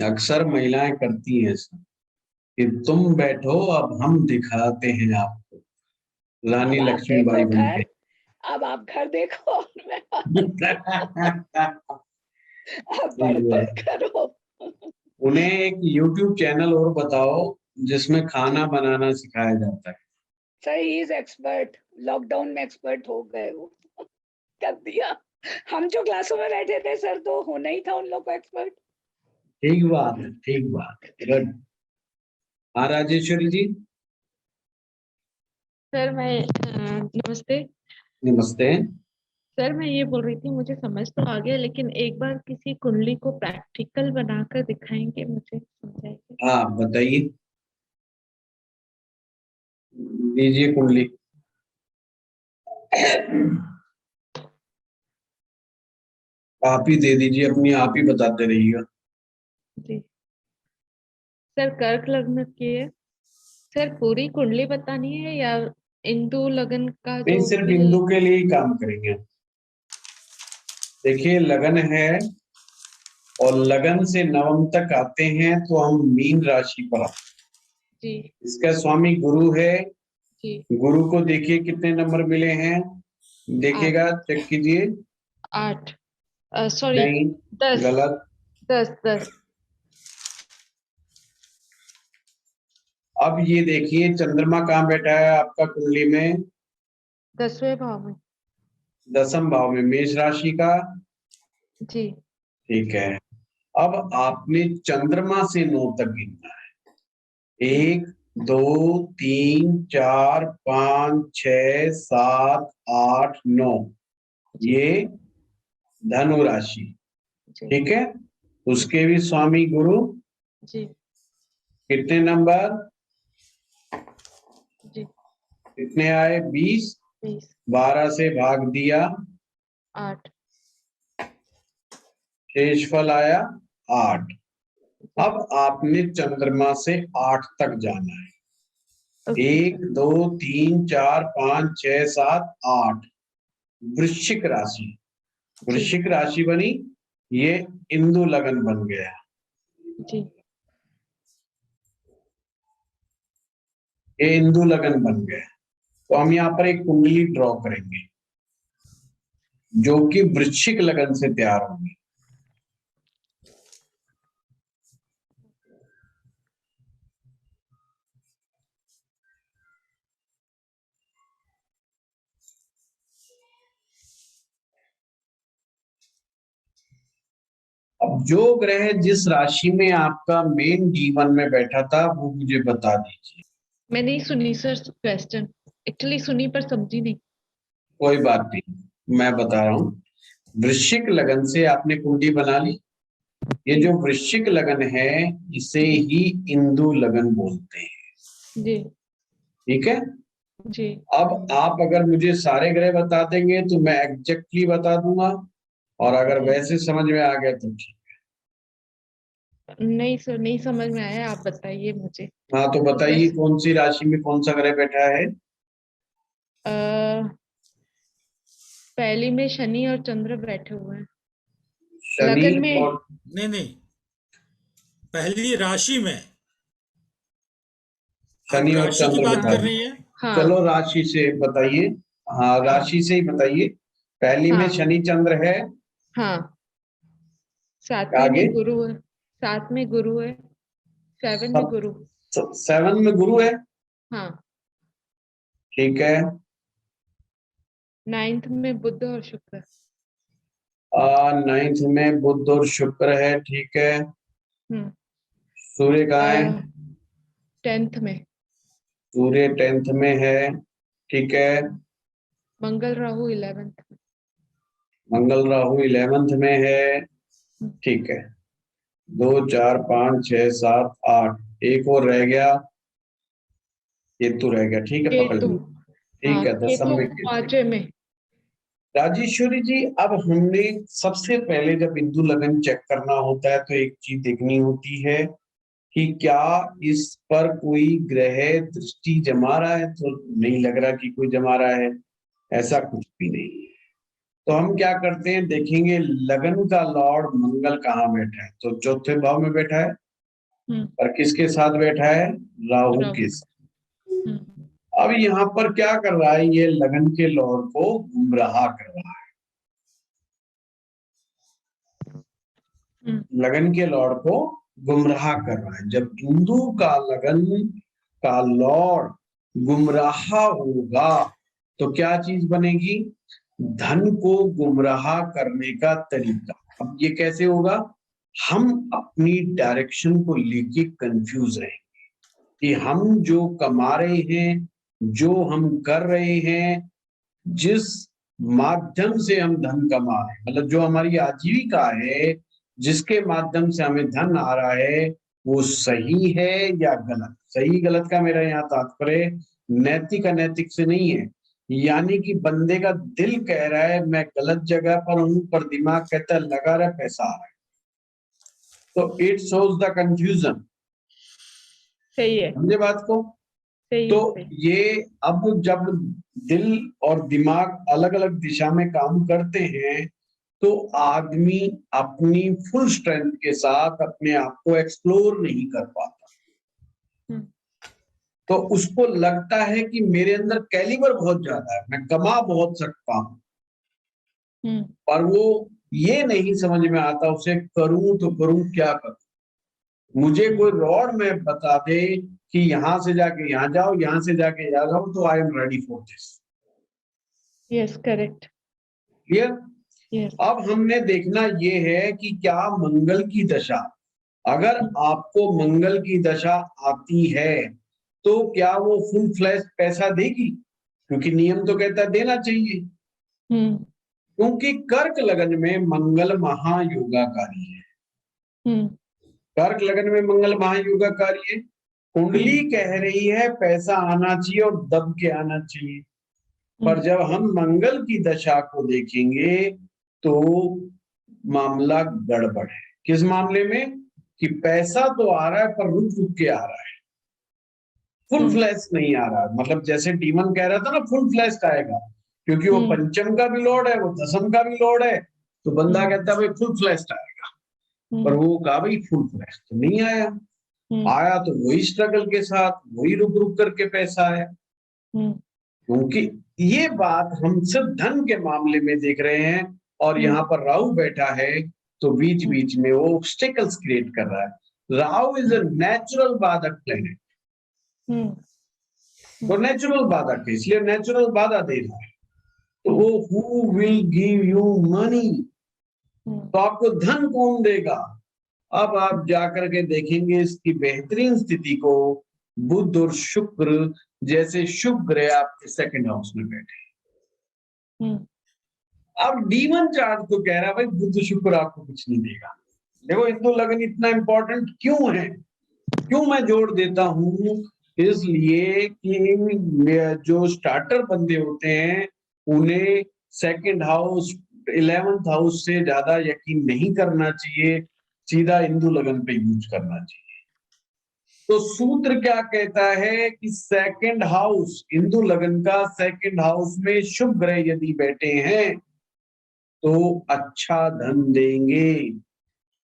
अक्सर महिलाएं करती हैं ऐसा कि तुम बैठो, अब हम दिखाते हैं आपको, रानी अब आप लक्ष्मीबाई देखो बन घर, के। अब आप घर देखो और मैं अब सही बढ़ है। करो। उन्हें एक YouTube चैनल और बताओ जिसमें खाना जी बनाना सिखाया जाता है। Sir, he is expert, lockdown में एक्सपर्ट हो गए वो, कर दिया। हम जो क्लासों में बैठे थे सर, तो होना ही था उन लोग को एक्सपर्ट। ठीक बात है, ठीक बात है, गुड। हाँ, राजेश्वरी जी। सर मैं नमस्ते। नमस्ते। सर मैं ये बोल रही थी, मुझे समझ तो आ गया, लेकिन एक बार किसी कुंडली को प्रैक्टिकल बनाकर दिखाएंगे, मुझे समझाइए। हाँ, बताइए, दीजिए कुंडली। आप ही दे दीजिए अपनी, आप ही बताते रहिएगा। जी सर, कर्क लग्न की है। सर पूरी कुंडली बतानी है या इंदु लग्न का नहीं, जो सिर्फ भी? बिंदु के लिए ही काम करेंगे। देखिए, लगन है और लगन से नवम तक आते हैं तो हम मीन राशि पर आते जी हैं। इसका स्वामी गुरु है। जी। गुरु को देखिए कितने नंबर मिले हैं, देखिएगा, चेक कीजिए। 8, सॉरी नहीं, 10, गलत। 10। अब ये देखिए चंद्रमा कहाँ बैठा है आपका कुंडली में? 10वें भाव में। 10वें भाव में, मेष राशि का। जी ठीक है। अब आपने चंद्रमा से 9 तक गिनना है। 1 2 3 4 5 6 7 8 9, ये धनु राशि। जी ठीक है। उसके भी स्वामी गुरु। जी कितने नंबर? जी। कितने आए? 20। 20, 12 से भाग दिया, 8। शेषफल आया 8। अब आपने चंद्रमा से 8 तक जाना है। ओके 1 2 3 4 5 6 7 8, वृश्चिक राशि। जी वृश्चिक राशि बनी, ये इंदु लगन बन गया। जी। ये इंदु लगन बन गए। तो हम यहाँ पर एक कुंडली ड्रॉ करेंगे जो कि वृश्चिक लगन से तैयार होगी। अब जो ग्रह जिस राशि में आपका मेन जीवन में बैठा था वो मुझे बता दीजिए। मैं नहीं सुनी सर क्वेश्चन, एक्चुअली सुनी पर समझी नहीं। कोई बात नहीं, मैं बता रहा हूँ। वृश्चिक लगन से आपने कुंडली बना ली। ये जो वृश्चिक लगन है इसे ही इंदु लगन बोलते हैं। जी ठीक है। जी। अब आप अगर मुझे सारे ग्रह बता देंगे तो मैं एग्जैक्टली बता दूंगा, और अगर वैसे समझ में आ गया तो ठीक। नहीं सर, नहीं समझ में आया, आप बताइए मुझे। हाँ तो बताइए वैसे- कौन सी राशि में कौन सा ग्रह बैठा है। पहली में शनि और चंद्र बैठे हुए हैं। शनि लगन में- और नहीं, पहली राशि में। शनि आप और राशि की चंद्र बात बता कर दी। रही हैं? हाँ चलो राशि से बताइए। हाँ राशि से ही बताइए। पहली में हाँ। शनि चंद्र है, हाँ, सातवें आगे में गुरु है, 7 में गुरु है, 7 में गुरु। 7 में गुरु है। हाँ, ठीक है। 9th में बुध और शुक्र। 9th में बुध और शुक्र है। ठीक है। हम्म। सूर्य कहाँ है। 10th में सूर्य 10th में है। ठीक है। मंगल राहु 11th में। मंगल राहु 11th में है। ठीक है। 2 4 5 6 7 8 एक और रह गया, केतु रह गया। ठीक है, पकड़ केतु। लिया। हाँ, ठीक है, 10th केतु में केतु। 5वें में। राजेश्वरी जी, अब हमने सबसे पहले जब इंदु लगन चेक करना होता है तो एक चीज देखनी होती है कि क्या इस पर कोई ग्रह दृष्टि जमा रहा है। तो नहीं लग रहा कि कोई जमा रहा है, ऐसा कुछ भी नहीं है। तो हम क्या करते हैं, देखेंगे लगन का लॉर्ड मंगल कहाँ बैठा है। तो चौथे भाव में बैठा है, हम्म। और किसके साथ बैठा है, राहु राहु। के साथ। हम्म। अब यहाँ पर क्या कर रहा है, ये लगन के लॉर्ड को गुमराह कर रहा है। लगन के लॉर्ड को गुमराह कर रहा है। जब इंदु का लगन का लॉर्ड गुमराह होगा तो क्या चीज बनेगी, धन को गुमराह करने का तरीका। अब ये कैसे होगा, हम अपनी डायरेक्शन को लेके कंफ्यूज रहेंगे कि हम जो कमा रहे हैं, जो हम कर रहे हैं, जिस माध्यम से हम धन कमा रहे हैं, मतलब जो हमारी आजीविका है, जिसके माध्यम से हमें धन आ रहा है, वो सही है या गलत। सही गलत का मेरा यहाँ तात्पर्य नैतिक अनैतिक से नहीं है। यानी कि बंदे का दिल कह रहा है मैं गलत जगह पर हूं, पर दिमाग कहता है लगा रहा है, पैसा आ रहा है। तो इट शोज द कंफ्यूजन। सही है, समझे बात को। सही तो है, सही। ये अब जब दिल और दिमाग अलग अलग दिशा में काम करते हैं तो आदमी अपनी फुल स्ट्रेंथ के साथ अपने आप को एक्सप्लोर नहीं कर पाता। हम्म। तो उसको लगता है कि मेरे अंदर कैलिबर बहुत ज्यादा है, मैं कमा बहुत सकता हूं, हम्म। पर वो ये नहीं समझ में आता उसे करूं तो करूं क्या करूं। मुझे कोई रॉड में बता दे कि यहां से जाके यहां जाओ, यहां से जाके यहां जाओ, तो I am ready for this. Yes, correct. Clear. Yes. अब हमने देखना ये है कि क्या मंगल की दशा, अगर आपको मंगल की दशा आती है तो क्या वो फुल फ्लैश पैसा देगी, क्योंकि नियम तो कहता है देना चाहिए। हम्म। क्योंकि कर्क लगन में मंगल महायोगाकारी है। हम्म। कर्क लगन में मंगल महायोगाकारी है। कुंडली कह रही है पैसा आना चाहिए और दब के आना चाहिए, पर जब हम मंगल की दशा को देखेंगे तो मामला गड़बड़ है। किस मामले में, कि पैसा तो आ रहा है पर रुक रुक के आ रहा है, फुल फ्लैश नहीं आ रहा। मतलब जैसे डीमन कह रहा था ना फुल फ्लैश आएगा, क्योंकि वो पंचम का भी लॉर्ड है, वो दसम का भी लॉर्ड है, तो बंदा कहता है भाई फुल फ्लैश आएगा, पर वो कहा भाई फुल फ्लैश तो नहीं आया। आया तो वही स्ट्रगल के साथ, वही रुक रुक करके पैसा आया। क्योंकि ये बात हम सिर्फ धन के मामले में देख रहे हैं, और यहाँ पर राहु बैठा है तो बीच बीच में वो ऑब्स्टेकल्स क्रिएट कर रहा है। राहु इज अ नेचुरल बाधक प्लेनेट, तो नेचुरल बाधक है, इसलिए नेचुरल बाधा दे रहा है। तो वो who will give you money, तो आपको धन कौन देगा? अब आप जाकर के देखेंगे इसकी बेहतरीन स्थिति को, बुध और शुक्र जैसे शुभ ग्रह आपके सेकंड हाउस में बैठे। अब डीमन चार्ट तो कह रहा है भाई बुध शुक्र आपको कुछ नहीं देगा। देखो हिंदू लगन इतना इंपॉर्टेंट क्यों है, क्यों मैं जोड़ देता हूं, इसलिए कि जो स्टार्टर बंदे होते हैं उन्हें सेकंड हाउस 11th हाउस से ज्यादा यकीन नहीं करना चाहिए, सीधा हिंदू लगन पे यूज करना चाहिए। तो सूत्र क्या कहता है कि सेकंड हाउस, हिंदू लगन का सेकंड हाउस में शुभ ग्रह यदि बैठे हैं तो अच्छा धन देंगे,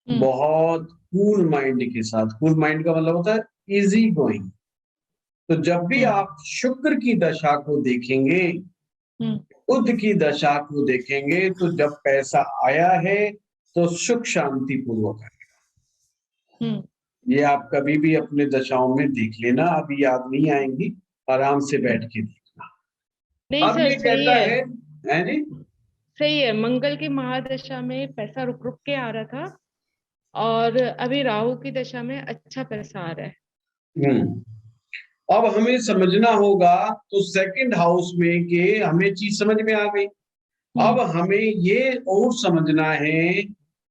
बहुत कूल माइंड के साथ। कूल माइंड का मतलब होता है इजी गोइंग। तो जब भी आप शुक्र की दशा को देखेंगे, बुध की दशा को देखेंगे, तो जब पैसा आया है तो सुख शांति पूर्वक आएगा। ये आप कभी भी अपने दशाओं में देख लेना, अभी याद नहीं आएंगी, आराम से बैठ के देखना। नहीं अब सर, ये सही कहता है, है जी सही है। मंगल की महादशा में पैसा रुक रुक के आ रहा था, और अभी राहु की दशा में अच्छा पैसा आ रहा है। अब हमें समझना होगा, तो सेकंड हाउस में के हमें चीज समझ में आ गई। अब हमें ये और समझना है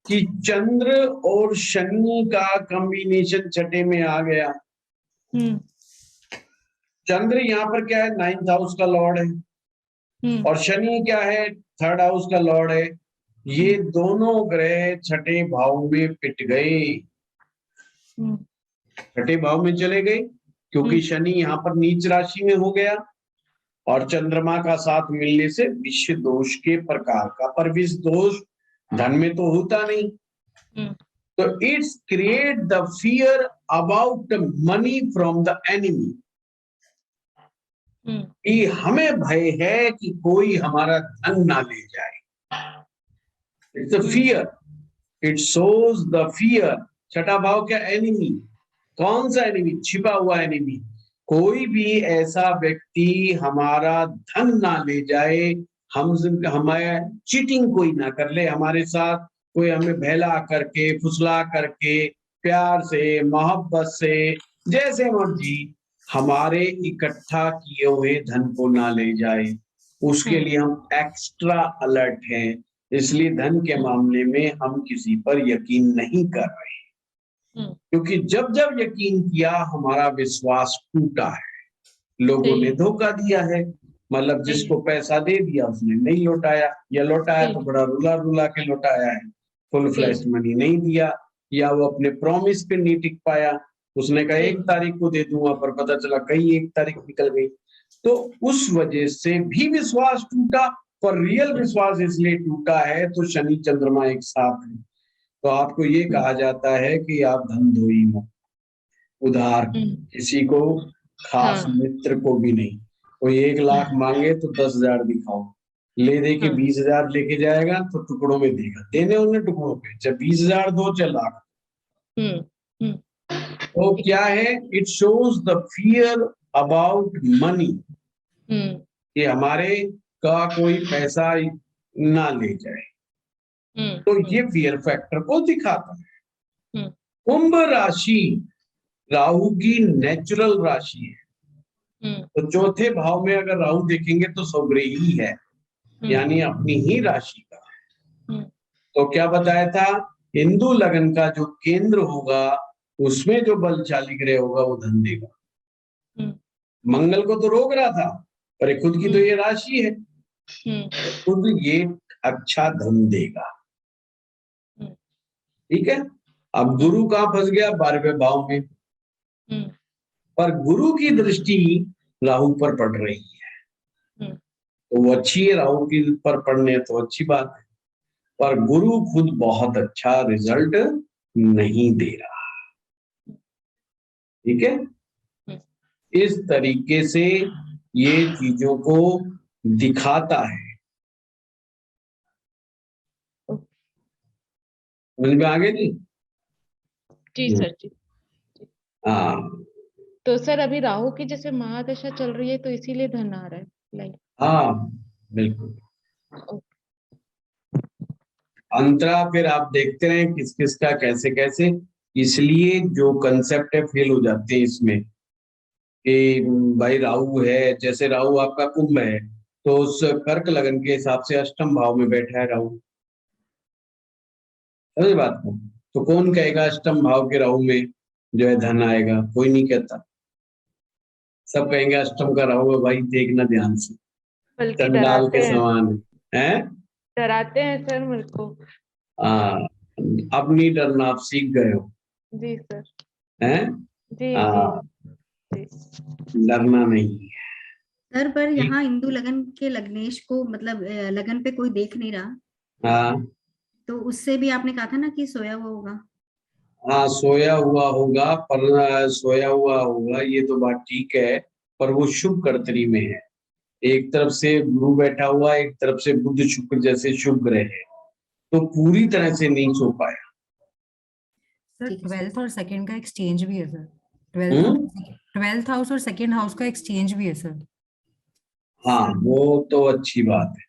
कि चंद्र और शनि का कॉम्बिनेशन छठे में आ गया। चंद्र यहाँ पर क्या है, 9th हाउस का लॉर्ड है, और शनि क्या है, 3rd हाउस का लॉर्ड है। ये दोनों ग्रह छठे भाव में पिट गए, छठे भाव में चले गए, क्योंकि शनि यहाँ पर नीच राशि में हो गया, और चंद्रमा का साथ मिलने से विष दोष के प्रकार का, पर विष दोष धन में तो होता नहीं। तो it's create the fear about money from the enemy, कि हमें भय है कि कोई हमारा धन ना ले जाए। It's a fear, it shows the fear. छठा भाव क्या, एनिमी। कौन सा एनिमी? छिपा हुआ एनिमी। कोई भी ऐसा व्यक्ति हमारा धन ना ले जाए, हमें चीटिंग कोई ना कर ले हमारे साथ, कोई हमें बहला करके, फुसला करके, प्यार से, मोहब्बत से, जैसे मर्जी हमारे इकट्ठा किए हुए धन को ना ले जाए, उसके लिए हम एक्स्ट्रा अलर्ट हैं। इसलिए धन के मामले में हम किसी पर यकीन नहीं कर रहे, क्योंकि जब जब यकीन किया हमारा विश्वास टूटा है, लोगों ने धोखा दिया है। मतलब जिसको पैसा दे दिया उसने नहीं लौटाया, या लौटाया तो बड़ा रुला रुला के लौटाया है, फुल फ्लैश मनी नहीं दिया, या वो अपने प्रॉमिस पे नहीं टिक पाया। उसने कहा 1 तारीख को दे दूंगा, पर पता चला कई 1 तारीख निकल गई, तो उस वजह से भी विश्वास टूटा। पर रियल विश्वास इसलिए टूटा है तो शनि चंद्रमा एक साथ है, तो आपको ये कहा जाता है कि आप धनधोई हो, उधार किसी को, खास मित्र को भी नहीं। कोई 1 लाख मांगे तो 10,000 दिखाओ, ले दे के 20,000 लेके जाएगा तो टुकड़ों में देगा, देने उन्हें टुकड़ों पे, चाहे 20,000 दो चाहे लाख। तो क्या है, it shows the fear about money, कि हमारे का कोई पैसा ना ले जाए, तो ये फियर फैक्टर को दिखाता है। कुंभ राशि राहु की नेचुरल राशि है, तो चौथे भाव में अगर राहु देखेंगे तो स्वग्रही है, यानी अपनी ही राशि का। तो क्या बताया था, हिंदू लगन का जो केंद्र होगा उसमें जो बलशाली ग्रह होगा वो धन देगा। मंगल को तो रोक रहा था, पर खुद की तो ये राशि है, खुद ये अच्छा धन देगा। ठीक है। अब गुरु कहाँ फंस गया, 12वें भाव में, पर गुरु की दृष्टि राहु पर पड़ रही है, तो वो अच्छी है, राहु की पर पड़ने तो अच्छी बात है, पर गुरु खुद बहुत अच्छा रिजल्ट नहीं दे रहा। ठीक है, इस तरीके से ये चीजों को दिखाता है। समझ में आ गया जी? जी सर जी। हाँ तो सर अभी राहु की जैसे महादशा चल रही है तो इसीलिए धन आ रहा है लाइक। हाँ बिल्कुल। अंतरा फिर आप देखते रहें किस किस का कैसे कैसे, इसलिए जो कंसेप्ट है फेल हो जाते हैं इसमें कि भाई राहु है, जैसे राहु आपका कुंभ है तो उस कर्क लगन के हिसाब से अष्टम भाव में बैठा है राहु, समझ बात को? तो कौन कहेगा अष्टम भाव के राहु में जो है धन आएगा? कोई नहीं कहता, सब कहेंगे अष्टम का राहु है भाई, देखना ध्यान से, बल्कि चंडाल डराते के हैं, समान है। डराते हैं सर मेरे को। हाँ, अब नहीं डरना, आप सीख गए हो, जी सर। हैं? जी हाँ, जी। डरना नहीं है। सर पर ठीक। यहाँ इंदु लगन के लग्नेश को मतलब लगन पे कोई देख नहीं रहा, हाँ तो उससे भी आपने कहा था ना कि सोया हुआ होगा। हाँ, सोया हुआ होगा, पर सोया हुआ होगा ये तो बात ठीक है, पर वो शुभ कर्तरी में है। एक तरफ से गुरु बैठा हुआ, एक तरफ से बुध शुक्र जैसे शुभ ग्रह है, तो पूरी तरह से नहीं सो पाया। सर ठीक है सर। 12th और सेकंड का एक्सचेंज भी है सर। हम्म? 12th हाउस और सेकंड हाउस का एक्सचेंज भी है सर। हाँ वो तो अच्छी बात है।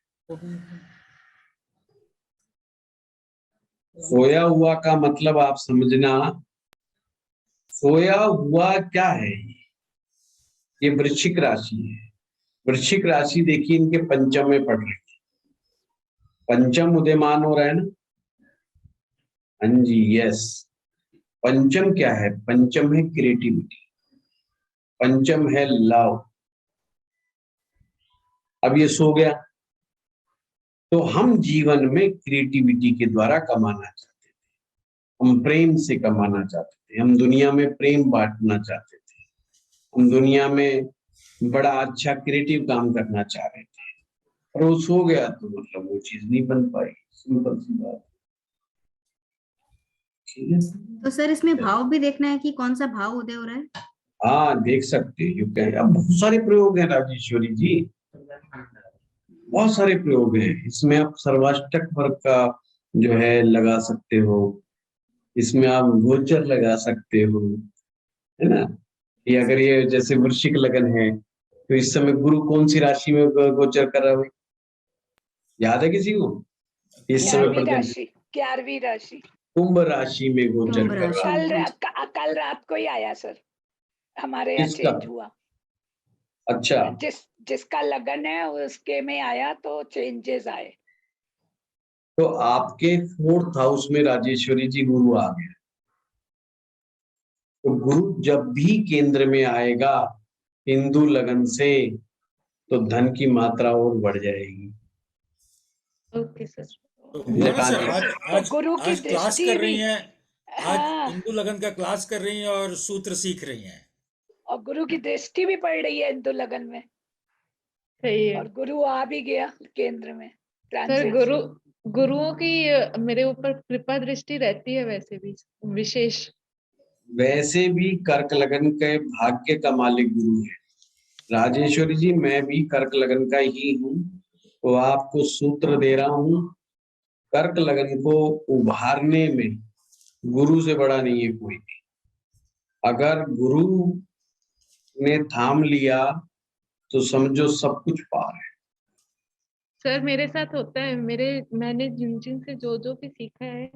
सोया हुआ का मतलब आप समझना, सोया हुआ क्या है? ये वृश्चिक राशि है। वृश्चिक राशि देखिए इनके पंचम में पड़ रही है, पंचम उदयमान हो रहा है ना? हाँ जी, यस। पंचम क्या है? पंचम है क्रिएटिविटी, पंचम है लव। अब ये सो गया तो हम जीवन में क्रिएटिविटी के द्वारा कमाना चाहते थे, हम प्रेम से कमाना चाहते थे, हम दुनिया में प्रेम बांटना चाहते थे, हम दुनिया में बड़ा अच्छा क्रिएटिव काम करना चाह रहे थे, और वो सो गया तो मतलब वो चीज नहीं बन पाई। सिंपल सी बात। ठीक है, तो सर इसमें भाव भी देखना है कि कौन सा भाव उदय हो रहा है। हाँ देख सकते हैं। अब बहुत सारे प्रयोग हैं राजेश्वरी जी, बहुत सारे प्रयोग हैं इसमें। आप सर्वाष्टक वर्ग का जो है लगा सकते हो, इसमें आप गोचर लगा सकते हो, है ना? ये अगर ये जैसे वृश्चिक लगन है तो इस समय गुरु कौन सी राशि में गोचर कर रहा है? याद है किसी को? इस समय 11वीं राशि, 11वीं राशि कुंभ राशि में गोचर कुंभ कर रहा राशि है। में। कल रात को ही आया सर, हमारे यहाँ किसका? चेंज हुआ। अच्छा, जिसका लगन है उसके में आया तो चेंजेस आए। तो आपके 4th हाउस में राजेश्वरी जी गुरु आ गया, तो गुरु जब भी केंद्र में आएगा हिंदू लगन से तो धन की मात्रा और बढ़ जाएगी। Okay sir. तो मौना सर आज तो आज गुरु की आज क्लास दृष्टि कर रही भी, हैं, आज हाँ, हिंदू लगन का क्लास कर रही हैं और सूत्र सीख रही हैं। और गुरु की दृष्टि भी पड़ रही है हिंदू लगन में, सही है और गुरु आ भी गया केंद्र में। सर। ट्रांजिट गुरुओं की मेरे ऊपर कृपा दृष्टि रहती है वैसे भी विशेष। वैसे भी कर्क लगन के भाग्य का मालिक गुरु है राजेश्वरी जी, मैं भी कर्क लगन का ही हूँ, तो आपको सूत्र दे रहा हूँ। कर्क लगन को उभारने में गुरु से बड़ा नहीं है कोई भी। अगर गुरु ने थाम लिया तो समझो सब कुछ पार है। सर मेरे साथ होता है, मैंने जिन जिन से जो जो भी सीखा है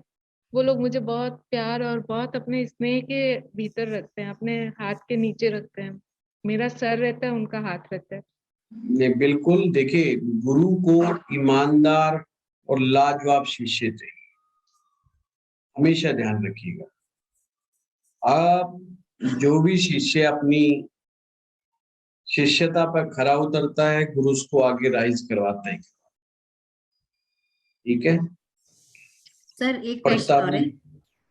वो लोग मुझे बहुत प्यार और बहुत अपने स्नेह के भीतर रखते हैं, अपने हाथ के नीचे रखते हैं। मेरा सर रहता है, उनका हाथ रहता है। ने बिल्कुल देखिए, गुरु को ईमानदार और लाजवाब शिष्य चाहिए, हमेशा ध्यान रखिएगा। आप जो भी शिष्य अपनी शिष्यता पर खरा उतरता है गुरु उसको आगे राइज करवाता है। ठीक है सर एक क्वेश्चन और है।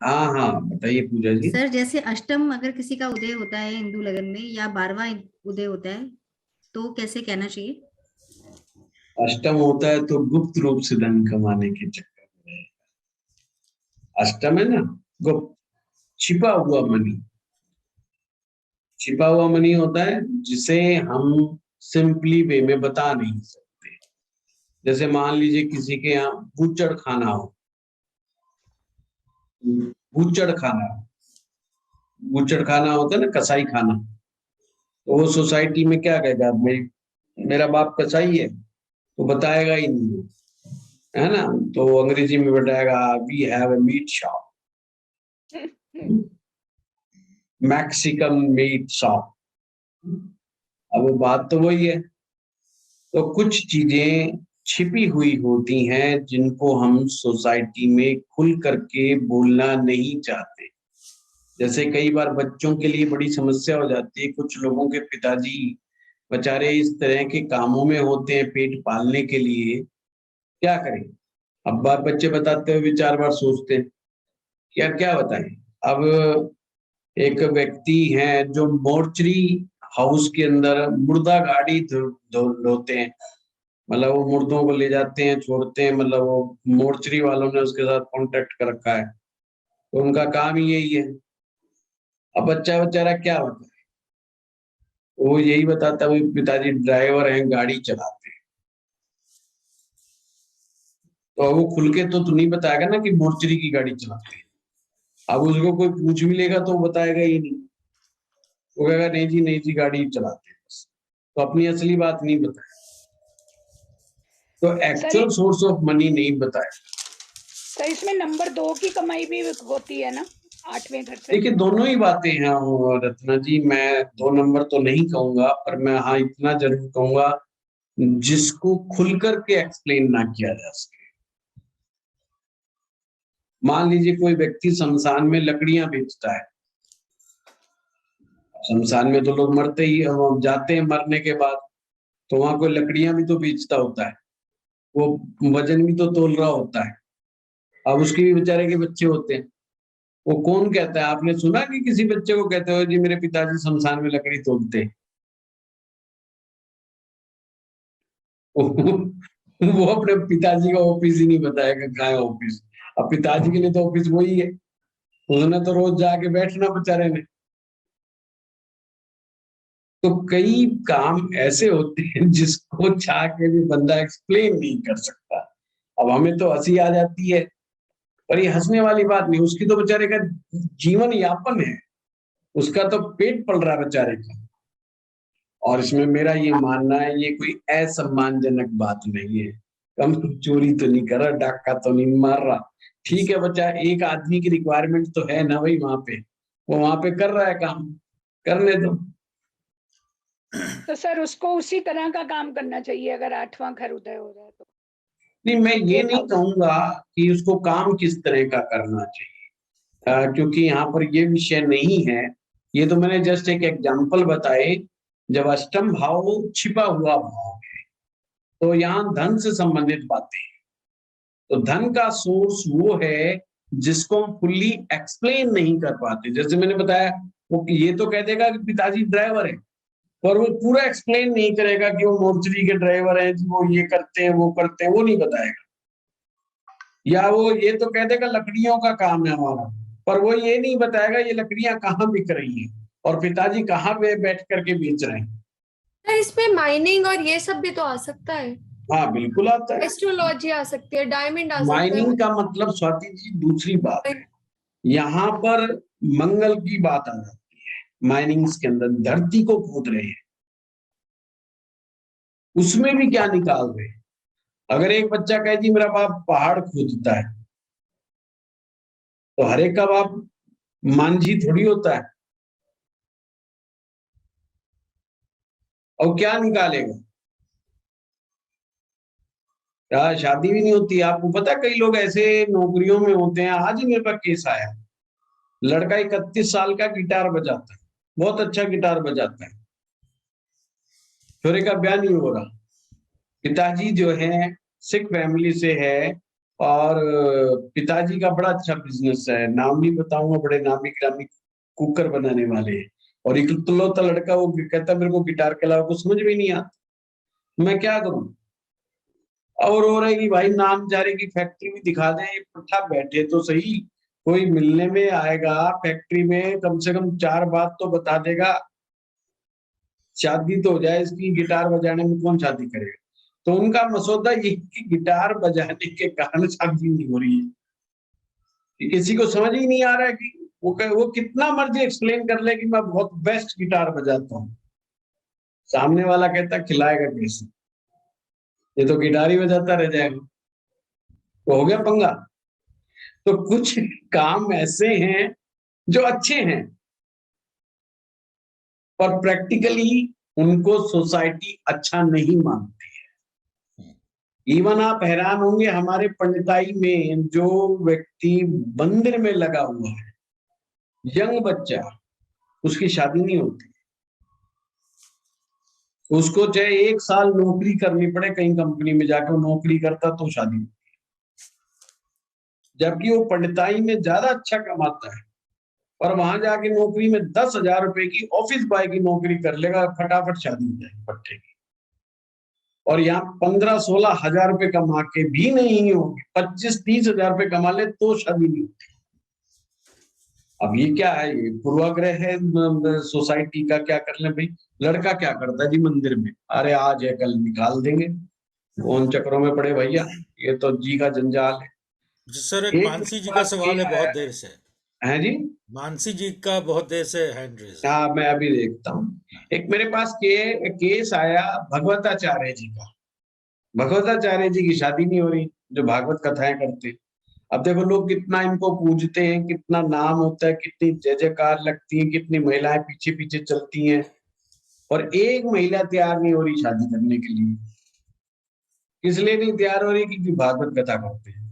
हाँ हाँ बताइए पूजा जी। सर जैसे अष्टम अगर किसी का उदय होता है हिंदू लगन में या 12वां उदय होता है तो कैसे कहना चाहिए। अष्टम होता है तो गुप्त रूप से धन कमाने के चक्कर में, अष्टम है ना, गुप्त छिपा हुआ मनी, छिपा हुआ मनी होता है जिसे हम सिंपली वे में बता नहीं सकते। जैसे मान लीजिए किसी के यहाँ बूचड़ खाना हो, बूचड़ खाना, बूचड़ खाना होता है ना, कसाई खाना, तो वो सोसाइटी में क्या कहेगा, मेरा बाप कसाई है, तो बताएगा ही नहीं, है ना। तो अंग्रेजी में बताएगा we have a meat shop, Mexican meat shop. अब वो बात तो वही है। तो कुछ चीजें छिपी हुई होती हैं जिनको हम सोसाइटी में खुल करके बोलना नहीं चाहते। जैसे कई बार बच्चों के लिए बड़ी समस्या हो जाती है, कुछ लोगों के पिताजी बेचारे इस तरह के कामों में होते हैं पेट पालने के लिए, क्या करें। अब बात बच्चे बताते हुए 4 बार सोचते हैं क्या क्या बताएं। अब एक व्यक्ति है जो मोर्चरी हाउस के अंदर मुर्दा गाड़ी धोते हैं, मतलब वो मुर्दों को ले जाते हैं, छोड़ते हैं, मतलब वो मोर्चरी वालों ने उसके साथ कांटेक्ट कर रखा है, तो उनका काम ही यही है। अब बच्चा बेचारा क्या बताए, वो यही बताता है पिताजी ड्राइवर हैं, गाड़ी चलाते हैं। तो वो खुल के तो नहीं बताएगा ना कि मोर्चरी की गाड़ी चलाते हैं। अब उसको कोई पूछ भी लेगा तो वो बताएगा ही नहीं, वो कहेगा नहीं जी गाड़ी चलाते हैं बस, तो अपनी असली बात नहीं बताएगा, तो एक्चुअल सोर्स ऑफ मनी नहीं बताएगा। तो इसमें नंबर 2 की कमाई भी होती है ना 8वें घर से? देखिए दोनों ही बातें हैं रत्ना जी, मैं 2 नंबर तो नहीं कहूंगा, पर मैं हाँ इतना जरूर कहूंगा जिसको खुल करके एक्सप्लेन ना किया जा सके। मान लीजिए कोई व्यक्ति शमशान में लकड़ियां बेचता है, शमशान में तो लोग मरते ही जाते हैं मरने के बाद, तो वहां कोई लकड़ियां भी तो बेचता होता है, वो वजन भी तो तोल रहा होता है। अब उसके भी बेचारे के बच्चे होते हैं, वो कौन कहता है, आपने सुना कि किसी बच्चे को कहते हो जी मेरे पिताजी शमशान में लकड़ी तोलते? वो अपने पिताजी का ऑफिस ही नहीं बताएगा कहाँ है ऑफिस। अब पिताजी के लिए तो ऑफिस वही है, उसने तो रोज जाके बैठना बेचारे ने। तो कई काम ऐसे होते हैं जिसको चाह के भी बंदा एक्सप्लेन नहीं कर सकता। अब हमें तो हंसी आ जाती है, पर ये हंसने वाली बात नहीं, उसकी तो बेचारे का जीवन यापन है, उसका तो पेट पल रहा है बेचारे का। और इसमें मेरा ये मानना है ये कोई असम्मानजनक बात नहीं है। कम चोरी तो नहीं कर रहा, डाका तो नहीं मार रहा, ठीक है बच्चा, एक आदमी की रिक्वायरमेंट तो है ना भाई, वहां पे वो वहां पे कर रहा है काम, करने दो। तो सर उसको उसी तरह का काम करना चाहिए अगर 8वां घर उदय हो रहा है तो? नहीं, मैं ये नहीं कहूंगा कि उसको काम किस तरह का करना चाहिए, क्योंकि यहाँ पर ये विषय नहीं है। ये तो मैंने जस्ट एक एग्जांपल बताए। जब अष्टम भाव छिपा हुआ भाव है तो यहाँ धन से संबंधित बातें हैं। तो धन का सोर्स वो है जिसको हम फुल्ली एक्सप्लेन नहीं कर पाते। जैसे मैंने बताया, वो ये तो कह देगा कि पिताजी ड्राइवर है, पर वो पूरा एक्सप्लेन नहीं करेगा कि वो मोर्चरी के ड्राइवर हैं, वो ये करते हैं वो करते हैं, वो नहीं बताएगा। या वो ये तो कह देगा लकड़ियों का काम है हमारा, पर वो ये नहीं बताएगा ये लकड़ियां कहाँ बिक रही हैं और पिताजी कहाँ पे बैठ करके बेच रहे हैं। इसमें माइनिंग और ये सब भी तो आ सकता है। हाँ बिल्कुल आता है, एस्ट्रोलॉजी आ सकती है, डायमंड आ सकता है। माइनिंग का मतलब स्वाति जी दूसरी बात है, यहाँ पर मंगल की बात आ जाती है। माइनिंग्स के अंदर धरती को खोद रहे हैं, उसमें भी क्या निकाल रहे हैं। अगर एक बच्चा कहे जी मेरा बाप पहाड़ खोदता है, तो हर एक का बाप मांझी थोड़ी होता है, और क्या निकालेगा, शादी भी नहीं होती। आपको पता है कई लोग ऐसे नौकरियों में होते हैं, आज ही मेरे पास केस आया, लड़का 31 साल का गिटार बजाता है, बहुत अच्छा गिटार बजाता है, छोरे का ब्याह नहीं हो रहा। पिताजी जो है सिख फैमिली से है, और पिताजी का बड़ा अच्छा बिजनेस है, नाम नहीं बताऊंगा, बड़े नामी ग्रामी कुकर बनाने वाले हैं, और इकलौता लड़का वो कहता मेरे को गिटार के अलावा कुछ समझ में नहीं आता, मैं क्या करूं। और हो रहा है कि भाई नामचारे की फैक्ट्री भी दिखा दें, पुट्ठा बैठे तो सही, कोई मिलने में आएगा फैक्ट्री में, कम से कम 4 बात तो बता देगा शादी तो हो जाए इसकी, गिटार बजाने में कौन शादी करेगा। तो उनका मसौदा ये कि गिटार बजाने के कारण शादी नहीं हो रही है, कि किसी को समझ ही नहीं आ रहा है कि वो कितना मर्जी एक्सप्लेन कर ले कि मैं बहुत बेस्ट गिटार बजाता हूँ, सामने वाला कहता खिलाएगा कैसे, ये तो गिटार ही बजाता रह जाएगा, तो हो गया पंगा। तो कुछ काम ऐसे हैं जो अच्छे हैं, पर प्रैक्टिकली उनको सोसाइटी अच्छा नहीं मानती है। इवन आप हैरान होंगे, हमारे पंडिताई में जो व्यक्ति मंदिर में लगा हुआ है, यंग बच्चा, उसकी शादी नहीं होती, उसको चाहे 1 साल नौकरी करनी पड़े कहीं कंपनी में जाकर, वो नौकरी करता तो शादी होती है, जबकि वो पंडिताई में ज्यादा अच्छा कमाता है, पर वहां जाके नौकरी में 10,000 रुपए की ऑफिस बॉय की नौकरी कर लेगा, फटाफट शादी हो जाएगी पट्टे की। और यहाँ 15-16 हजार रुपए कमा के भी नहीं होगी, 25-30 हजार रुपए कमा ले तो शादी नहीं होती। अब ये क्या है, ये पूर्वाग्रह है सोसाइटी का। क्या कर ले भाई, लड़का क्या करता है जी मंदिर में, अरे आज है कल निकाल देंगे, कौन चक्रों में पड़े भैया, ये तो जी का जंजाल है। सर एक मानसी जी का सवाल है बहुत देर से। है जी, मानसी जी का बहुत देर से हैंड रेज है। हाँ मैं अभी देखता हूँ। एक मेरे पास केस आया भगवताचार्य जी का। भगवताचार्य जी की शादी नहीं हो रही, जो भागवत कथाएं करते। अब देखो लोग कितना इनको पूजते हैं, कितना नाम होता है, कितनी जय जयकार लगती है, कितनी महिलाएं पीछे पीछे चलती हैं, और एक महिला तैयार नहीं हो रही शादी करने के लिए। इसलिए नहीं तैयार हो रही क्योंकि भागवत कथा करते हैं।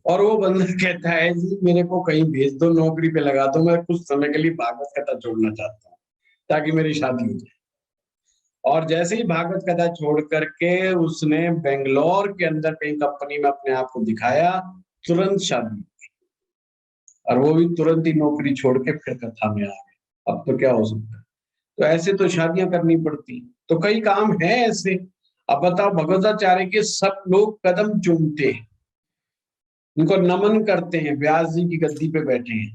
और वो बंदा कहता है जी मेरे को कहीं भेज दो, नौकरी पे लगा दो, मैं कुछ समय के लिए भागवत कथा छोड़ना चाहता हूँ ताकि मेरी शादी हो जाए। और जैसे ही भागवत कथा छोड़ करके उसने बेंगलोर के अंदर कहीं कंपनी में अपने आप को दिखाया, तुरंत शादी हो गई, और वो भी तुरंत ही नौकरी छोड़ के फिर कथा में आ गए। अब तो क्या हो सकता है। तो ऐसे तो शादियां करनी पड़ती। तो कई काम है ऐसे। अब बताओ, भगवताचार्य के सब लोग कदम चूमते हैं, उनको नमन करते हैं, व्यास जी की गद्दी पे बैठे हैं,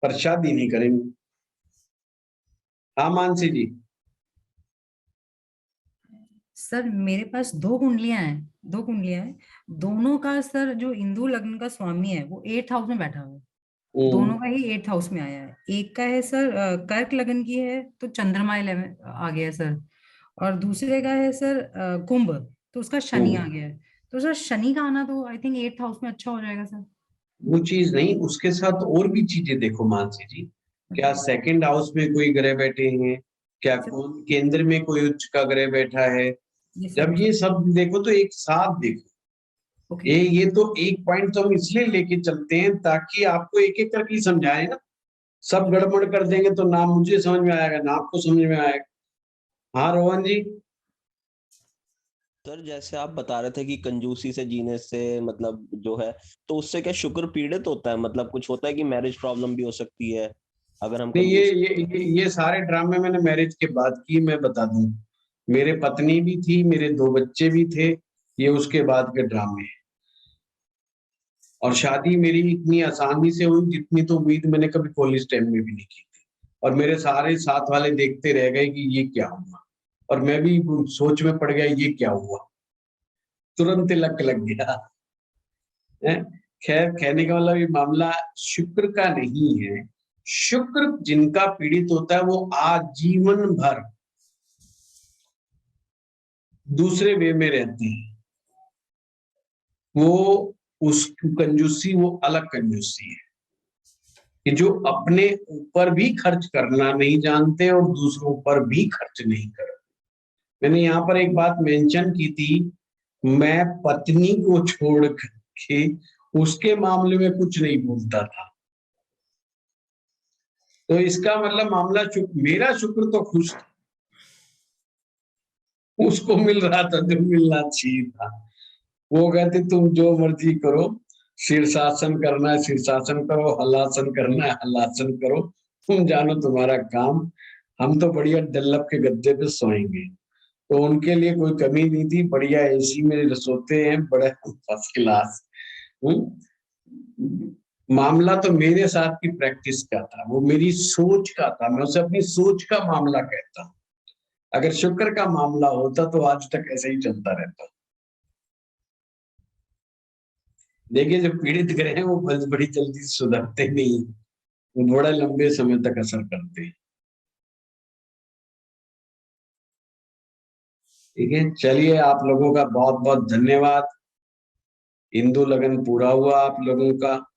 पर शादी नहीं करेंगे। हाँ मानसी जी। सर मेरे पास 2 कुंडलियां हैं, 2 कुंडलियां हैं। दोनों का सर जो हिंदू लग्न का स्वामी है वो 8th हाउस में बैठा हुआ है, दोनों का ही 8th हाउस में आया है। एक का है सर कर्क लग्न की है तो चंद्रमा 11 आ गया है सर, और दूसरे का है सर कुंभ, तो उसका शनि आ गया है। तो सर शनि का आना तो आई थिंक 8th हाउस में अच्छा हो जाएगा सर। वो चीज नहीं, उसके साथ और भी चीजें देखो मानसी जी। क्या सेकंड हाउस में कोई ग्रह बैठे हैं, क्या कौन केंद्र में कोई उच्च का ग्रह बैठा है, जब ये सब देखो तो एक साथ देखो। ये तो एक पॉइंट तो हम इसलिए लेके चलते हैं ताकि आपको एक एक करके समझाए ना। सब गड़बड़ कर देंगे तो ना मुझे समझ में आएगा ना आपको समझ में आएगा। हाँ रोहन जी। सर जैसे आप बता रहे थे कि कंजूसी से जीने से मतलब जो है, तो उससे क्या शुक्र पीड़ित होता है, मतलब कुछ होता है कि मैरिज प्रॉब्लम भी हो सकती है अगर हम नहीं, ये सारे ड्रामे मैंने मैरिज के बाद की। मैं बता दूं, मेरे पत्नी भी थी, मेरे 2 बच्चे भी थे, ये उसके बाद के ड्रामे। और शादी मेरी इतनी आसानी से हुई जितनी तो उम्मीद मैंने कभी कॉलेज टाइम में भी नहीं की थी। और मेरे सारे साथ वाले देखते रह गए कि ये क्या हुआ, और मैं भी सोच में पड़ गया ये क्या हुआ, तुरंत तिलक लग गया। खैर, कहने का मतलब ये मामला शुक्र का नहीं है। शुक्र जिनका पीड़ित होता है वो आजीवन भर दूसरे वे में रहते हैं। वो उसकी कंजूसी वो अलग कंजूसी है कि जो अपने ऊपर भी खर्च करना नहीं जानते और दूसरों पर भी खर्च नहीं करते। मैंने यहाँ पर एक बात मेंशन की थी, मैं पत्नी को छोड़ के उसके मामले में कुछ नहीं बोलता था। तो इसका मतलब मामला मेरा शुक्र तो खुश था, उसको मिल रहा था जो मिलना चाहिए था। वो कहते तुम जो मर्जी करो, शीर्षासन करना है शीर्षासन करो, हलासन करना है हलासन करो, तुम जानो तुम्हारा काम, हम तो बढ़िया डल्लप के गद्दे पे सोएंगे। तो उनके लिए कोई कमी नहीं थी, बढ़िया एसी में सोते हैं, बड़े फर्स्ट क्लास। मामला तो मेरे साथ की प्रैक्टिस का था, वो मेरी सोच का था, मैं उसे अपनी सोच का मामला कहता हूं। अगर शुक्र का मामला होता तो आज तक ऐसे ही चलता रहता। देखिए, जो पीड़ित ग्रह हैं वो बड़ी जल्दी सुधरते नहीं, वो बड़ा लंबे समय तक असर करते हैं। ठीक है, चलिए, आप लोगों का बहुत बहुत धन्यवाद। हिंदू लगन पूरा हुआ आप लोगों का।